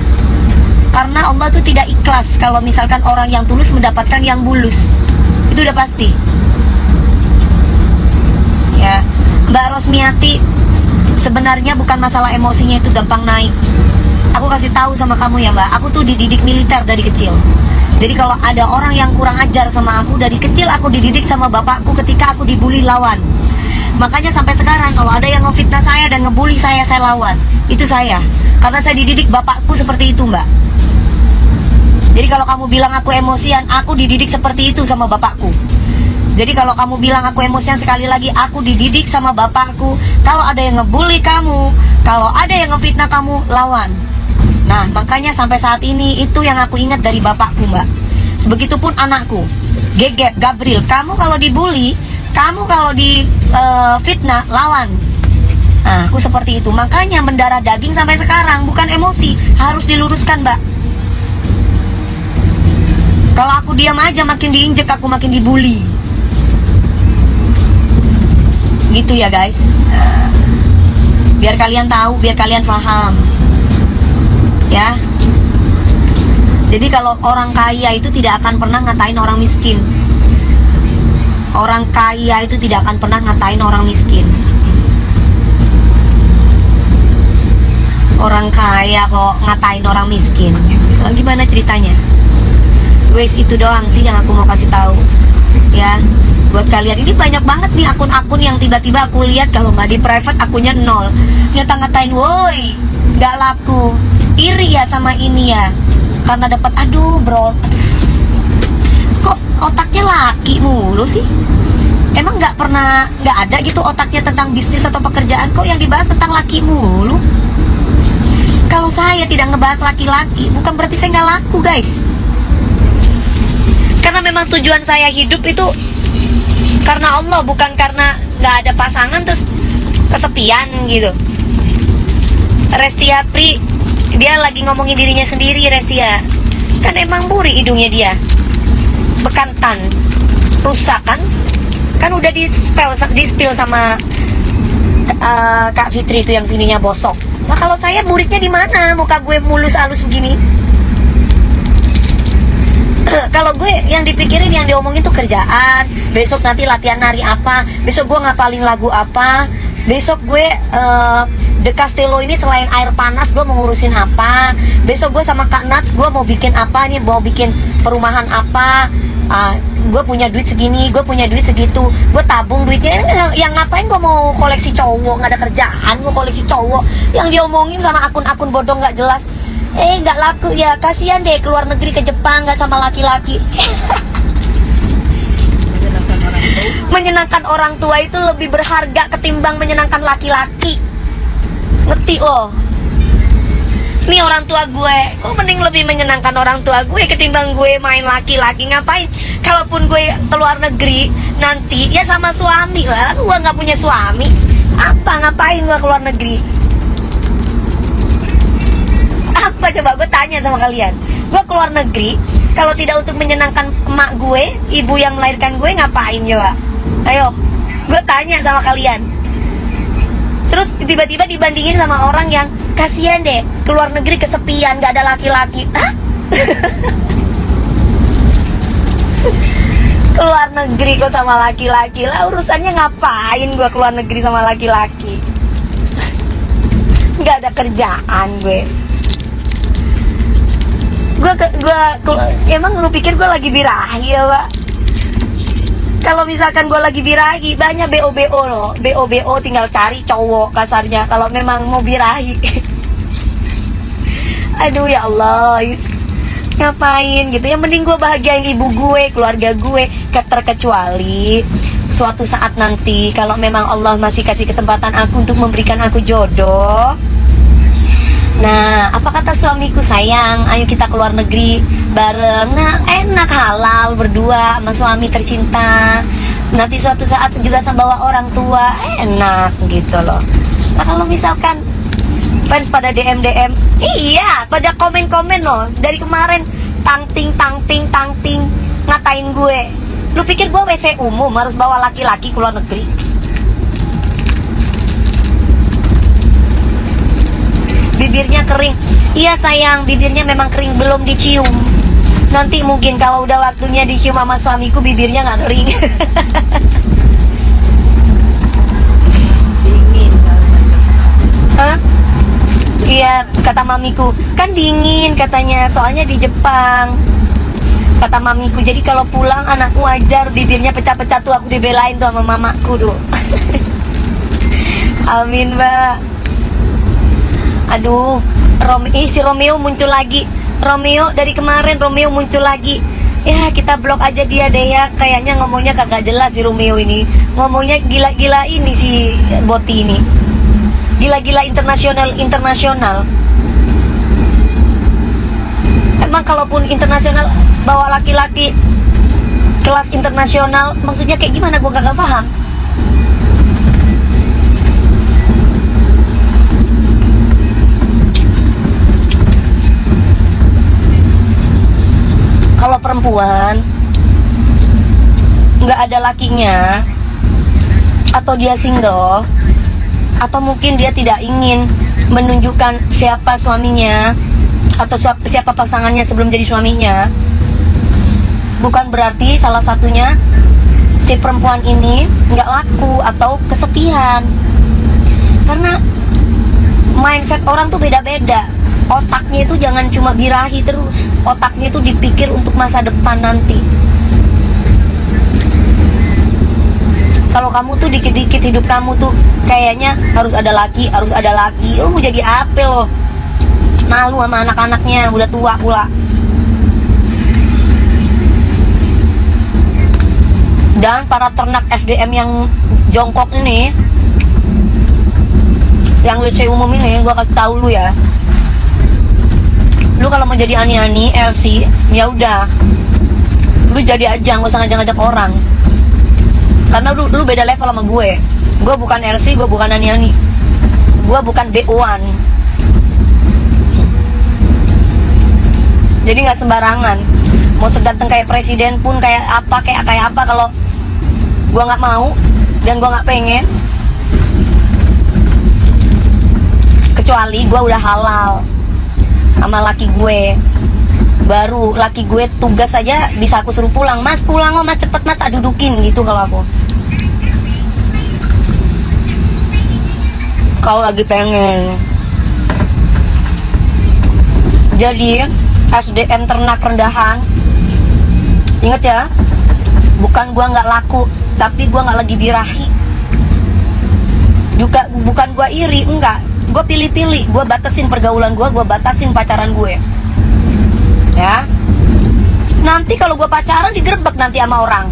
Karena Allah itu tidak ikhlas kalau misalkan orang yang tulus mendapatkan yang bulus. Itu udah pasti. Ya, Mbak Rosmiati, sebenarnya bukan masalah emosinya itu gampang naik. Aku kasih tahu sama kamu ya Mbak, aku tuh dididik militer dari kecil. Jadi kalau ada orang yang kurang ajar sama aku, dari kecil aku dididik sama bapakku ketika aku dibully lawan. Makanya sampai sekarang kalau ada yang ngefitnah saya dan ngebully saya lawan. Itu saya. Karena saya dididik bapakku seperti itu Mbak. Jadi kalau kamu bilang aku emosian, aku dididik seperti itu sama bapakku. Jadi kalau kamu bilang aku emosian, sekali lagi aku dididik sama bapakku. Kalau ada yang ngebully kamu, kalau ada yang ngefitnah kamu, lawan. Nah makanya sampai saat ini itu yang aku ingat dari bapakku Mbak. Sebegitupun anakku Gegep, Gabriel, kamu kalau dibully, kamu kalau di fitnah, lawan. Nah aku seperti itu. Makanya mendarah daging sampai sekarang, bukan emosi, harus diluruskan Mbak. Kalau aku diam aja, makin diinjek, aku makin dibully. Gitu ya guys. Biar kalian tahu, biar kalian paham. Ya. Jadi kalau orang kaya itu tidak akan pernah ngatain orang miskin. Orang kaya itu tidak akan pernah ngatain orang miskin. orang kaya kok ngatain orang miskin. Gimana ceritanya? Guys, itu doang sih yang aku mau kasih tahu ya buat kalian. Ini banyak banget nih akun-akun yang tiba-tiba aku lihat kalau nggak di private akunnya 0, ngata-ngatain, woi nggak laku, iri ya sama ini ya karena dapat. Aduh bro, kok otaknya laki mulu sih? Emang nggak ada gitu otaknya tentang bisnis atau pekerjaan? Kok yang dibahas tentang laki mulu? Kalau saya tidak ngebahas laki-laki bukan berarti saya nggak laku guys. Karena memang tujuan saya hidup itu karena Allah, bukan karena nggak ada pasangan terus kesepian gitu. Restia Pri, dia lagi ngomongin dirinya sendiri. Restia kan emang buri hidungnya dia, bekantan, rusak kan udah di-spill sama Kak Fitri itu yang sininya bosok. Nah kalau saya buritnya di mana? Muka gue mulus halus begini. Kalau gue yang dipikirin, yang diomongin tuh kerjaan. Besok nanti latihan nari apa, besok gue ngapalin lagu apa, besok gue The Castello ini selain air panas gue mau ngurusin apa, besok gue sama Kak Nats gue mau bikin apa nih, mau bikin perumahan apa. Gue punya duit segini, gue punya duit segitu, gue tabung duitnya. Yang ngapain gue mau koleksi cowok, nggak ada kerjaan gue koleksi cowok. Yang diomongin sama akun-akun bodoh nggak jelas. Nggak laku ya, kasihan deh keluar negeri ke Jepang nggak sama laki-laki. Menyenangkan orang tua itu lebih berharga ketimbang menyenangkan laki-laki. Ngerti loh? Nih orang tua gue, kok mending lebih menyenangkan orang tua gue ketimbang gue main laki-laki. Ngapain? Kalaupun gue keluar negeri nanti ya sama suami lah. Gue nggak punya suami. Apa ngapain gue keluar negeri? Apa coba gue tanya sama kalian? Gue keluar negeri kalau tidak untuk menyenangkan emak gue, ibu yang melahirkan gue, ngapain coba? Ayo, gue tanya sama kalian. Terus tiba-tiba dibandingin sama orang yang kasihan deh keluar negeri kesepian, gak ada laki-laki. Hah? Keluar negeri kok sama laki-laki lah, urusannya ngapain gue keluar negeri sama laki-laki? Gak ada kerjaan gue. Emang lu pikir gue lagi birahi ya Pak? Kalau misalkan gue lagi birahi, banyak BO-BO loh. BO-BO tinggal cari cowok kasarnya kalau memang mau birahi. Aduh ya Allah, ngapain gitu. Yang mending gue bahagiain ibu gue, keluarga gue. Terkecuali suatu saat nanti kalau memang Allah masih kasih kesempatan aku untuk memberikan aku jodoh. Nah, apa kata suamiku, sayang, ayo kita keluar negeri bareng. Nah, enak, halal, berdua sama suami tercinta. Nanti suatu saat juga sama bawa orang tua, enak gitu loh. Nah, kalau misalkan fans pada DM-DM, iya, pada komen-komen loh. Dari kemarin, tangting, ngatain gue. Lu pikir gue WC umum harus bawa laki-laki keluar negeri? Bibirnya kering. Iya sayang, bibirnya memang kering, belum dicium. Nanti mungkin kalau udah waktunya dicium sama suamiku, bibirnya nggak kering. Dingin. Hah? Iya, kata mamiku, kan dingin katanya, soalnya di Jepang. Kata mamiku, jadi kalau pulang anakku wajar bibirnya pecah-pecah tuh, aku dibelain tuh sama mamaku tuh. Amin, Mbak. Aduh, si Romeo muncul lagi. Romeo dari kemarin Romeo muncul lagi. Ya kita blok aja dia deh ya. Kayaknya ngomongnya kagak jelas si Romeo ini. Ngomongnya gila-gila ini si Boti ini. Gila-gila internasional. Emang kalaupun internasional bawa laki-laki kelas internasional, maksudnya kayak gimana? Gue kagak paham. Kalau perempuan nggak ada lakinya, atau dia single, atau mungkin dia tidak ingin menunjukkan siapa suaminya atau siapa pasangannya sebelum jadi suaminya, bukan berarti salah satunya si perempuan ini nggak laku atau kesepian. Karena mindset orang tuh beda-beda. Otaknya itu jangan cuma birahi terus, otaknya itu dipikir untuk masa depan nanti. Kalau kamu tuh dikit-dikit hidup kamu tuh kayaknya harus ada laki, lu mau jadi apa loh? Malu sama anak-anaknya, udah tua pula. Dan para ternak SDM yang jongkok ini, yang WC umum ini, gua kasih tahu lu ya. Lu kalau mau jadi ani-ani LC, ya udah, lu jadi aja, nggak usah ngajak-ngajak orang. Karena lu beda level sama gue. Gue bukan LC, gue bukan ani-ani, gue bukan BO1. Jadi nggak sembarangan. Mau seganteng kayak presiden pun kayak apa kalau gue nggak mau dan gue nggak pengen. Kecuali gue udah halal sama laki gue, baru laki gue tugas aja bisa aku suruh pulang. Mas pulang, oh mas cepet mas, tak dudukin gitu kalau aku. Kalau lagi pengen. Jadi SDM ternak rendahan, inget ya, bukan gua nggak laku, tapi gua nggak lagi birahi. Juga bukan gua iri, enggak. Gua pilih-pilih, gua batasin pergaulan gua batasin pacaran gue. Ya. Nanti kalau gua pacaran digerebek nanti sama orang.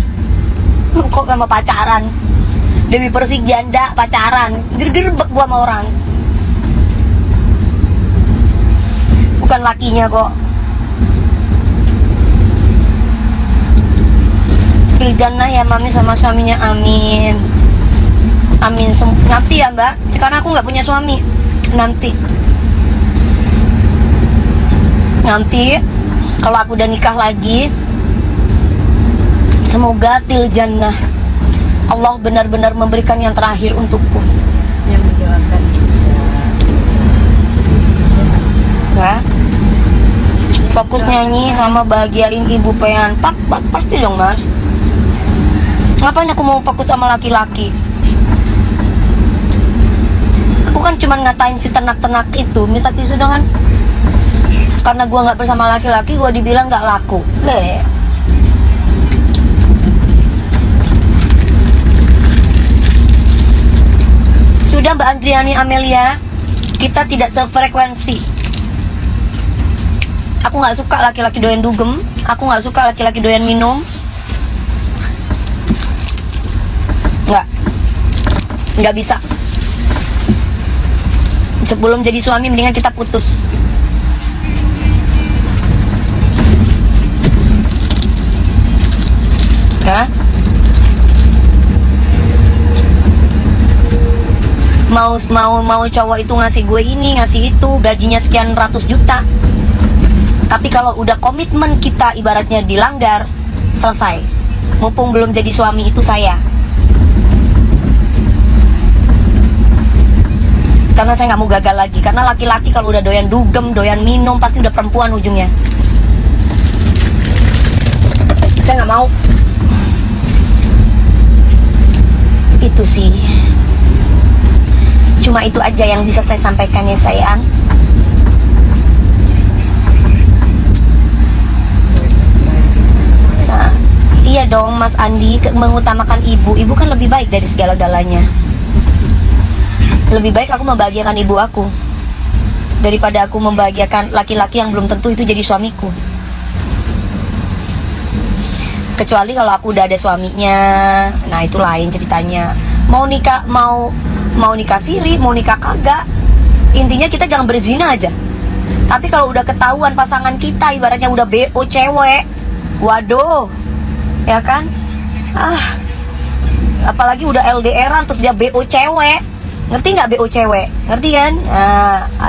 Kok sama pacaran? Dewi Persik janda pacaran, gerebek gua sama orang. Bukan lakinya kok. Jannah ya mami sama suaminya, amin. Amin. Nanti ya mbak, sekarang aku nggak punya suami. Nanti kalau aku udah nikah lagi, semoga til jannah Allah benar-benar memberikan yang terakhir untukku. Yang mendoakan Ya. Fokus nyanyi sama bahagiain ibu pean. Pak, pasti dong mas. Ngapain aku mau fokus sama laki-laki? Aku kan cuma ngatain si ternak-ternak itu, minta tisu dong kan. Karena gua nggak bersama laki-laki, gua dibilang nggak laku. Sudah Mbak Andriani Amelia, kita tidak sefrekuensi. Aku nggak suka laki-laki doyan dugem, aku nggak suka laki-laki doyan minum. Nggak bisa. Sebelum jadi suami mendingan kita putus. Ya. Mau cowok itu ngasih gue ini, ngasih itu, gajinya sekian ratus juta. Tapi kalau udah komitmen kita ibaratnya dilanggar, selesai. Mumpung belum jadi suami itu saya. Karena saya nggak mau gagal lagi. Karena laki-laki kalau udah doyan dugem, doyan minum, pasti udah perempuan ujungnya. Saya nggak mau. Itu sih. Cuma itu aja yang bisa saya sampaikan ya sayang. Iya dong Mas Andi, mengutamakan ibu. Ibu kan lebih baik dari segala-galanya. Lebih baik aku membahagiakan ibu aku daripada aku membahagiakan laki-laki yang belum tentu itu jadi suamiku. Kecuali kalau aku udah ada suaminya, nah itu lain ceritanya. Mau nikah siri, mau nikah kagak, intinya kita jangan berzina aja. Tapi kalau udah ketahuan pasangan kita ibaratnya udah BO cewek, waduh, ya kan? Apalagi udah LDRan terus dia BO cewek, ngerti nggak BO cewek? Ngerti kan?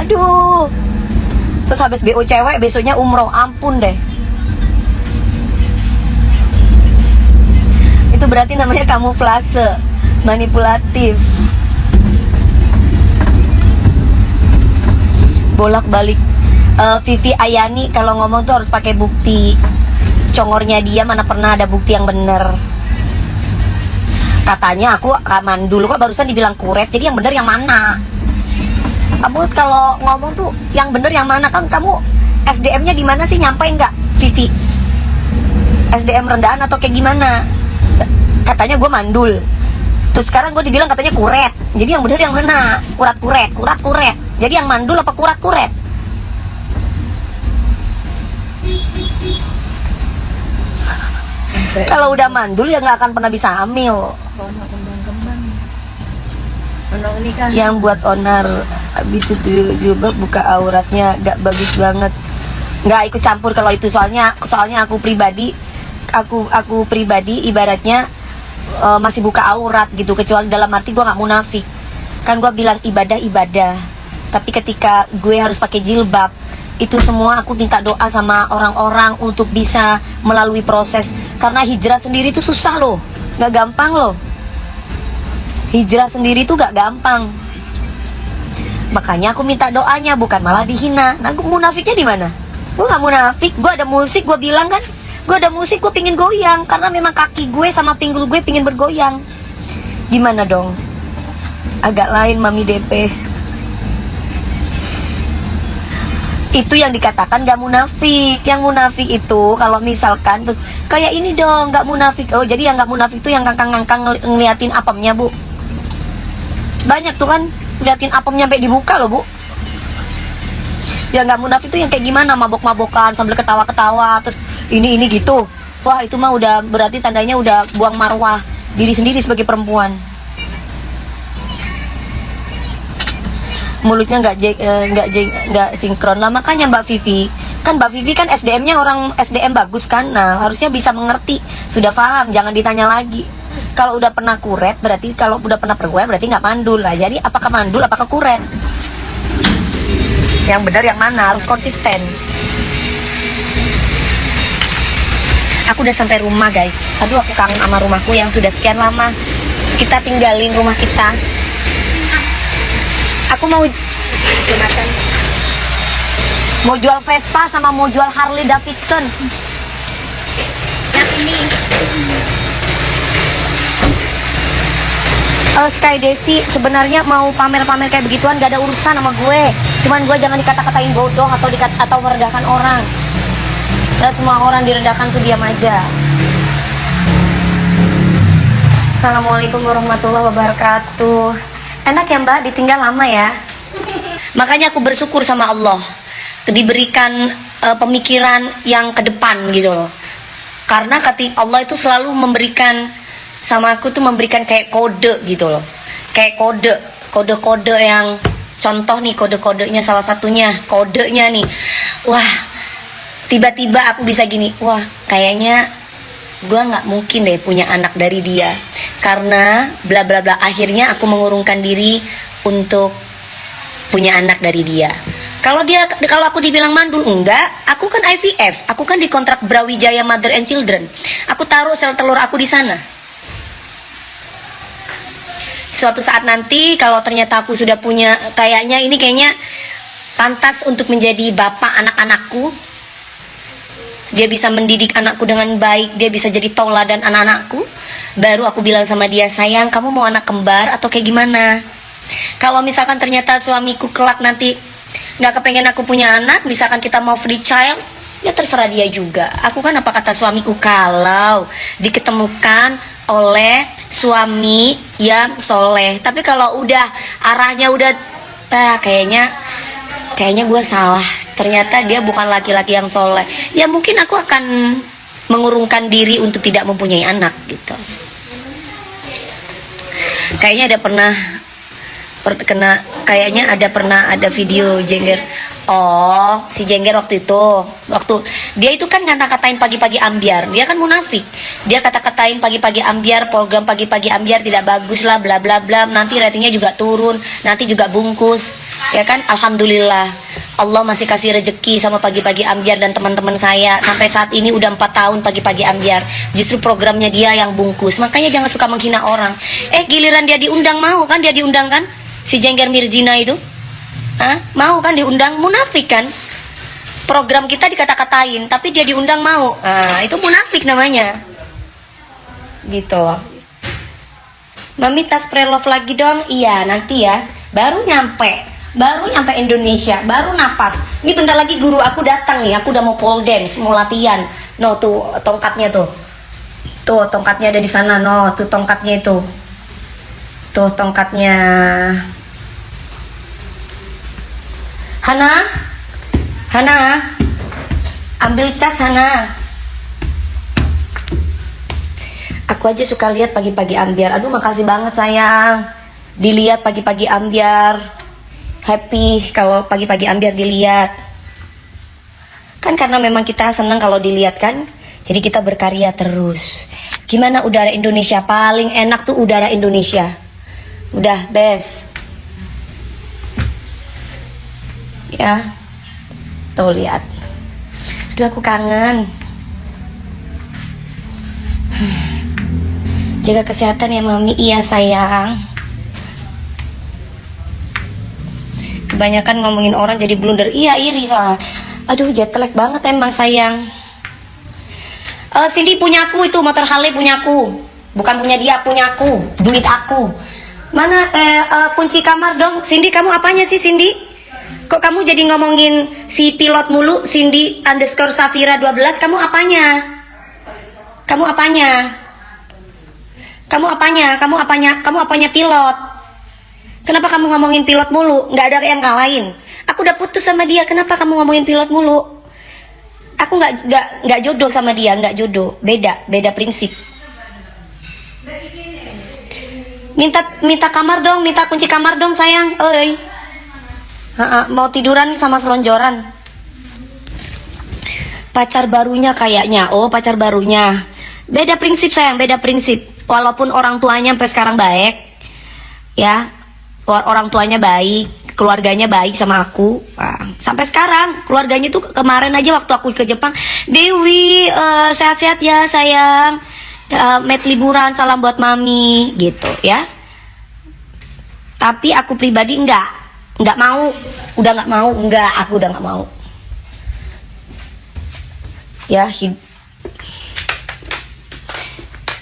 Aduh, terus habis BO cewek besoknya umroh, ampun deh. Itu berarti namanya kamuflase, manipulatif. Bolak-balik. Vivi Ayani kalau ngomong tuh harus pakai bukti. Congornya dia mana pernah ada bukti yang bener. Katanya aku aman dulu kok, barusan dibilang kuret. Jadi yang bener yang mana? Kamu kalau ngomong tuh yang bener yang mana? Kan kamu SDM-nya di mana sih, nyampe nggak Vivi? SDM rendahan atau kayak gimana? Katanya gue mandul. Terus sekarang gue dibilang katanya kuret. Jadi yang bener yang mana? Kurat-kuret. Jadi yang mandul apa kurat-kuret? Kalau udah mandul ya nggak akan pernah bisa hamil. Yang buat onar habis itu jilbab buka auratnya gak bagus banget. Nggak ikut campur kalau itu, soalnya aku pribadi ibaratnya masih buka aurat gitu, kecuali dalam arti gue nggak munafik. Kan gue bilang ibadah, tapi ketika gue harus pakai jilbab, itu semua aku minta doa sama orang-orang untuk bisa melalui proses. Karena hijrah sendiri itu susah loh, nggak gampang loh. Hijrah sendiri tuh gak gampang. Makanya aku minta doanya, bukan malah dihina. Nah, munafiknya di mana? Gue gak munafik, gue ada musik, gue bilang kan, gue ada musik, gue pingin goyang. Karena memang kaki gue sama pinggul gue pingin bergoyang. Gimana dong? Agak lain Mami DP. Itu yang dikatakan gak munafik. Yang munafik itu kalau misalkan terus kayak ini dong, gak munafik. Oh, jadi yang gak munafik itu yang ngangkang-ngangkang ngeliatin apemnya, Bu. Banyak tuh kan ngeliatin apemnya sampai dibuka loh, Bu. Yang gak munafik itu yang kayak gimana, mabok-mabokan sambil ketawa-ketawa terus ini gitu. Wah, itu mah udah berarti tandanya udah buang marwah diri sendiri sebagai perempuan. Mulutnya nggak sinkron lah. Makanya Mbak Vivi kan SDM-nya orang SDM bagus kan. Nah, harusnya bisa mengerti, sudah paham, jangan ditanya lagi. Kalau udah pernah kuret berarti, kalau udah pernah perguruan berarti nggak mandul lah. Jadi apakah mandul apakah kuret? Yang benar yang mana? Harus konsisten. Aku udah sampai rumah, guys. Aduh, aku kangen sama rumahku yang sudah sekian lama kita tinggalin rumah kita. Aku mau jual Vespa sama mau jual Harley Davidson. Yang ini Sky Desi sebenarnya mau pamer-pamer kayak begituan gak ada urusan sama gue. Cuman gue jangan dikata-katain bodoh atau merendahkan orang. Dan semua orang direndahkan tuh diam aja. Assalamualaikum warahmatullahi wabarakatuh. Enak ya Mbak, ditinggal lama ya. Makanya aku bersyukur sama Allah diberikan pemikiran yang ke depan gitu loh. Karena Allah itu selalu memberikan sama aku tuh, memberikan kayak kode gitu loh. Kayak kode-kode yang contoh nih, kode-kodenya salah satunya, kodenya nih. Wah, tiba-tiba aku bisa gini. Wah, kayaknya gue nggak mungkin deh punya anak dari dia. Karena bla bla bla, akhirnya aku mengurungkan diri untuk punya anak dari dia. Kalau aku dibilang mandul, enggak, aku kan IVF, aku kan dikontrak Brawijaya Mother and Children. Aku taruh sel telur aku di sana. Suatu saat nanti kalau ternyata aku sudah punya, kayaknya pantas untuk menjadi bapak anak-anakku. Dia bisa mendidik anakku dengan baik, dia bisa jadi tauladan anak-anakku. Baru aku bilang sama dia, sayang, kamu mau anak kembar atau kayak gimana? Kalau misalkan ternyata suamiku kelak nanti nggak kepengen aku punya anak, misalkan kita mau free child, ya terserah dia juga. Aku kan apa kata suamiku, kalau diketemukan oleh suami yang soleh. Tapi kalau udah arahnya udah kayaknya gue salah, ternyata dia bukan laki-laki yang soleh, ya mungkin aku akan mengurungkan diri untuk tidak mempunyai anak gitu. Kayaknya ada video Jengger. Oh, si Jengger waktu dia itu kan ngata-katain pagi-pagi ambiar. Dia kan munafik. Dia kata-katain pagi-pagi ambiar, program pagi-pagi ambiar tidak bagus lah, bla bla bla. Nanti ratingnya juga turun, nanti juga bungkus. Ya kan, alhamdulillah. Allah masih kasih rezeki sama pagi-pagi ambiar dan teman-teman saya. Sampai saat ini udah 4 tahun pagi-pagi ambiar. Justru programnya dia yang bungkus. Makanya jangan suka menghina orang. Giliran dia diundang, mau kan dia diundang kan? Si Jengger Mirzina itu, mau kan diundang? Munafik kan? Program kita dikata-katain, tapi dia diundang mau. Itu munafik namanya. Gitu. Mami tas pre-love lagi dong? Iya, nanti ya. Baru nyampe. Baru nyampe Indonesia, baru napas. Ini bentar lagi guru aku datang nih, aku udah mau pole dance, mau latihan. No, tuh tongkatnya tuh. Tuh tongkatnya ada di sana, no, tuh tongkatnya itu. Tuh tongkatnya. Hana? Hana? Ambil cas, Hana. Aku aja suka lihat pagi-pagi ambiar. Aduh, makasih banget sayang. Dilihat pagi-pagi ambiar. Happy kalau pagi-pagi ambiar dilihat. Kan karena memang kita senang kalau dilihat kan. Jadi kita berkarya terus. Gimana udara Indonesia? Paling enak tuh udara Indonesia. Udah, best. Ya. Tuh lihat. Aduh, aku kangen. Jaga kesehatan ya Mami. Iya sayang. Kebanyakan ngomongin orang jadi blunder. Iya, iri soalnya. Aduh, jet lag banget emang sayang. Cindy punya aku itu, motor Harley punya aku. Bukan punya dia, punya aku. Duit aku. Mana kunci kamar dong. Cindy, kamu apanya sih Cindy? Kok kamu jadi ngomongin si pilot mulu? Cindy underscore Safira 12. Kamu apanya? Kamu apanya? Kamu apanya? Kamu apanya? Kamu apanya pilot? Kenapa kamu ngomongin pilot mulu? Nggak ada yang ngalahin. Aku udah putus sama dia. Kenapa kamu ngomongin pilot mulu? Aku nggak jodoh sama dia, nggak jodoh. Beda prinsip. Minta kamar dong, minta kunci kamar dong sayang. Oi. Mau tiduran nih sama selonjoran. Pacar barunya kayaknya. Oh, pacar barunya. Beda prinsip sayang, beda prinsip. Walaupun orang tuanya sampai sekarang baik, ya. Orang tuanya baik, keluarganya baik sama aku. Sampai sekarang keluarganya tuh kemarin aja waktu aku ke Jepang, Dewi sehat-sehat ya sayang, met liburan, salam buat mami gitu ya. Tapi aku pribadi nggak mau, udah nggak mau, aku udah nggak mau. Ya,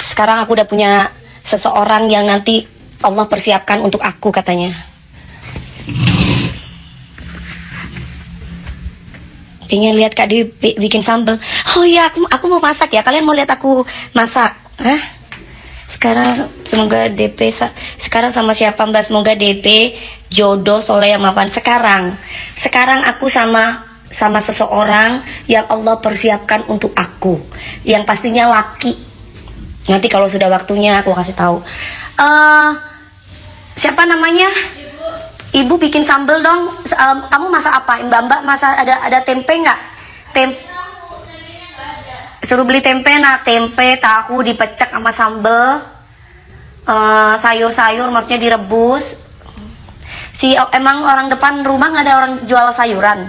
sekarang aku udah punya seseorang yang nanti Allah persiapkan untuk aku katanya. Pengen lihat Kak Dewi bikin sambal. Oh iya, aku mau masak ya. Kalian mau lihat aku masak? Hah? Sekarang semoga DP sekarang sama siapa Mbak? Semoga DP jodoh soleh yang mapan. Sekarang aku sama seseorang yang Allah persiapkan untuk aku, yang pastinya laki. Nanti kalau sudah waktunya aku kasih tahu. Siapa namanya? Ibu bikin sambal dong. Kamu masak apa? Mbak masak ada tempe nggak? Suruh beli tempe, nah tempe, tahu dipecek sama sambal. Sayur-sayur maksudnya direbus. Emang orang depan rumah nggak ada orang jual sayuran?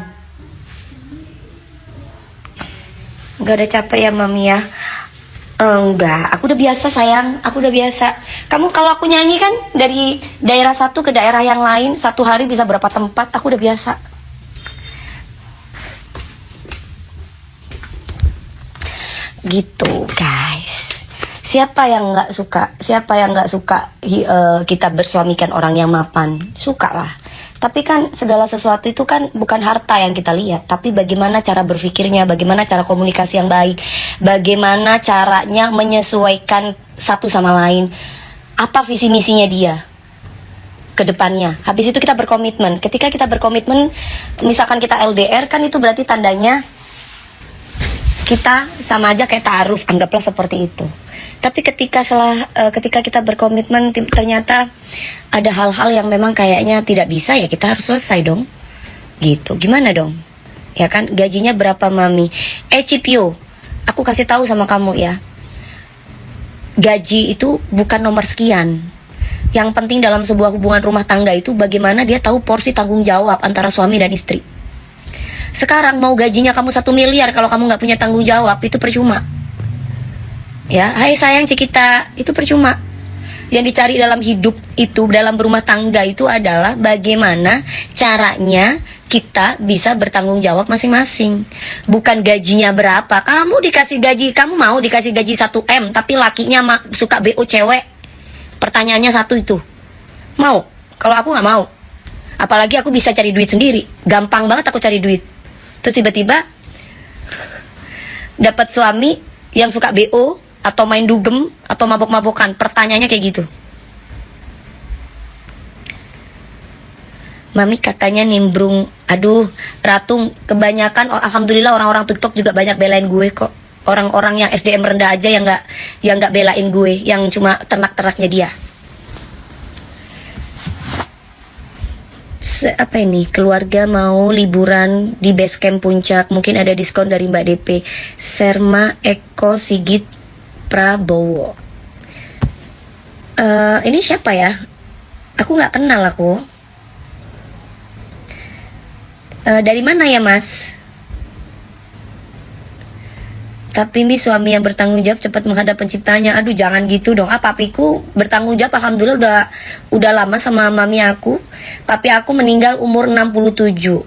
Nggak ada capek ya Mami ya? Enggak, aku udah biasa sayang, aku udah biasa. Kamu kalau aku nyanyi kan dari daerah satu ke daerah yang lain, satu hari bisa berapa tempat, aku udah biasa. Gitu guys. Siapa yang nggak suka? Siapa yang nggak suka kita bersuamikan orang yang mapan? Suka lah. Tapi kan segala sesuatu itu kan bukan harta yang kita lihat, tapi bagaimana cara berpikirnya, bagaimana cara komunikasi yang baik, bagaimana caranya menyesuaikan satu sama lain, apa visi misinya dia ke depannya. Habis itu kita berkomitmen. Ketika kita berkomitmen, misalkan kita LDR kan itu berarti tandanya kita sama aja kayak ta'aruf, anggaplah seperti itu. Tapi ketika kita berkomitmen ternyata ada hal-hal yang memang kayaknya tidak bisa, ya kita harus selesai dong. Gitu. Gimana dong? Ya kan, gajinya berapa Mami? Cipio, aku kasih tahu sama kamu ya. Gaji itu bukan nomor sekian. Yang penting dalam sebuah hubungan rumah tangga itu bagaimana dia tahu porsi tanggung jawab antara suami dan istri. Sekarang mau gajinya kamu 1 miliar, kalau kamu nggak punya tanggung jawab itu percuma. Ya, hai sayang Cikita, itu percuma. Yang dicari dalam hidup itu, dalam berumah tangga itu adalah bagaimana caranya kita bisa bertanggung jawab masing-masing. Bukan gajinya berapa. Kamu dikasih gaji, kamu mau dikasih gaji 1M, tapi lakinya suka BO cewek. Pertanyaannya satu itu. Mau? Kalau aku nggak mau. Apalagi aku bisa cari duit sendiri, gampang banget aku cari duit. Terus tiba-tiba dapat suami yang suka BO atau main dugem atau mabok-mabokan. Pertanyaannya kayak gitu. Mami katanya nimbrung. Aduh, Ratu, kebanyakan alhamdulillah orang-orang TikTok juga banyak belain gue kok. Orang-orang yang SDM rendah aja yang nggak belain gue, yang cuma ternak-ternaknya dia. Apa ini? Keluarga mau liburan di base camp Puncak, mungkin ada diskon dari Mbak DP. Serma Eko Sigit Prabowo. Ini siapa ya? Aku nggak kenal aku. Dari mana ya Mas? Tapi Mi suami yang bertanggung jawab cepat menghadap penciptanya. Aduh jangan gitu dong. Papiku bertanggung jawab alhamdulillah udah lama sama mami aku. Papi aku meninggal umur 67.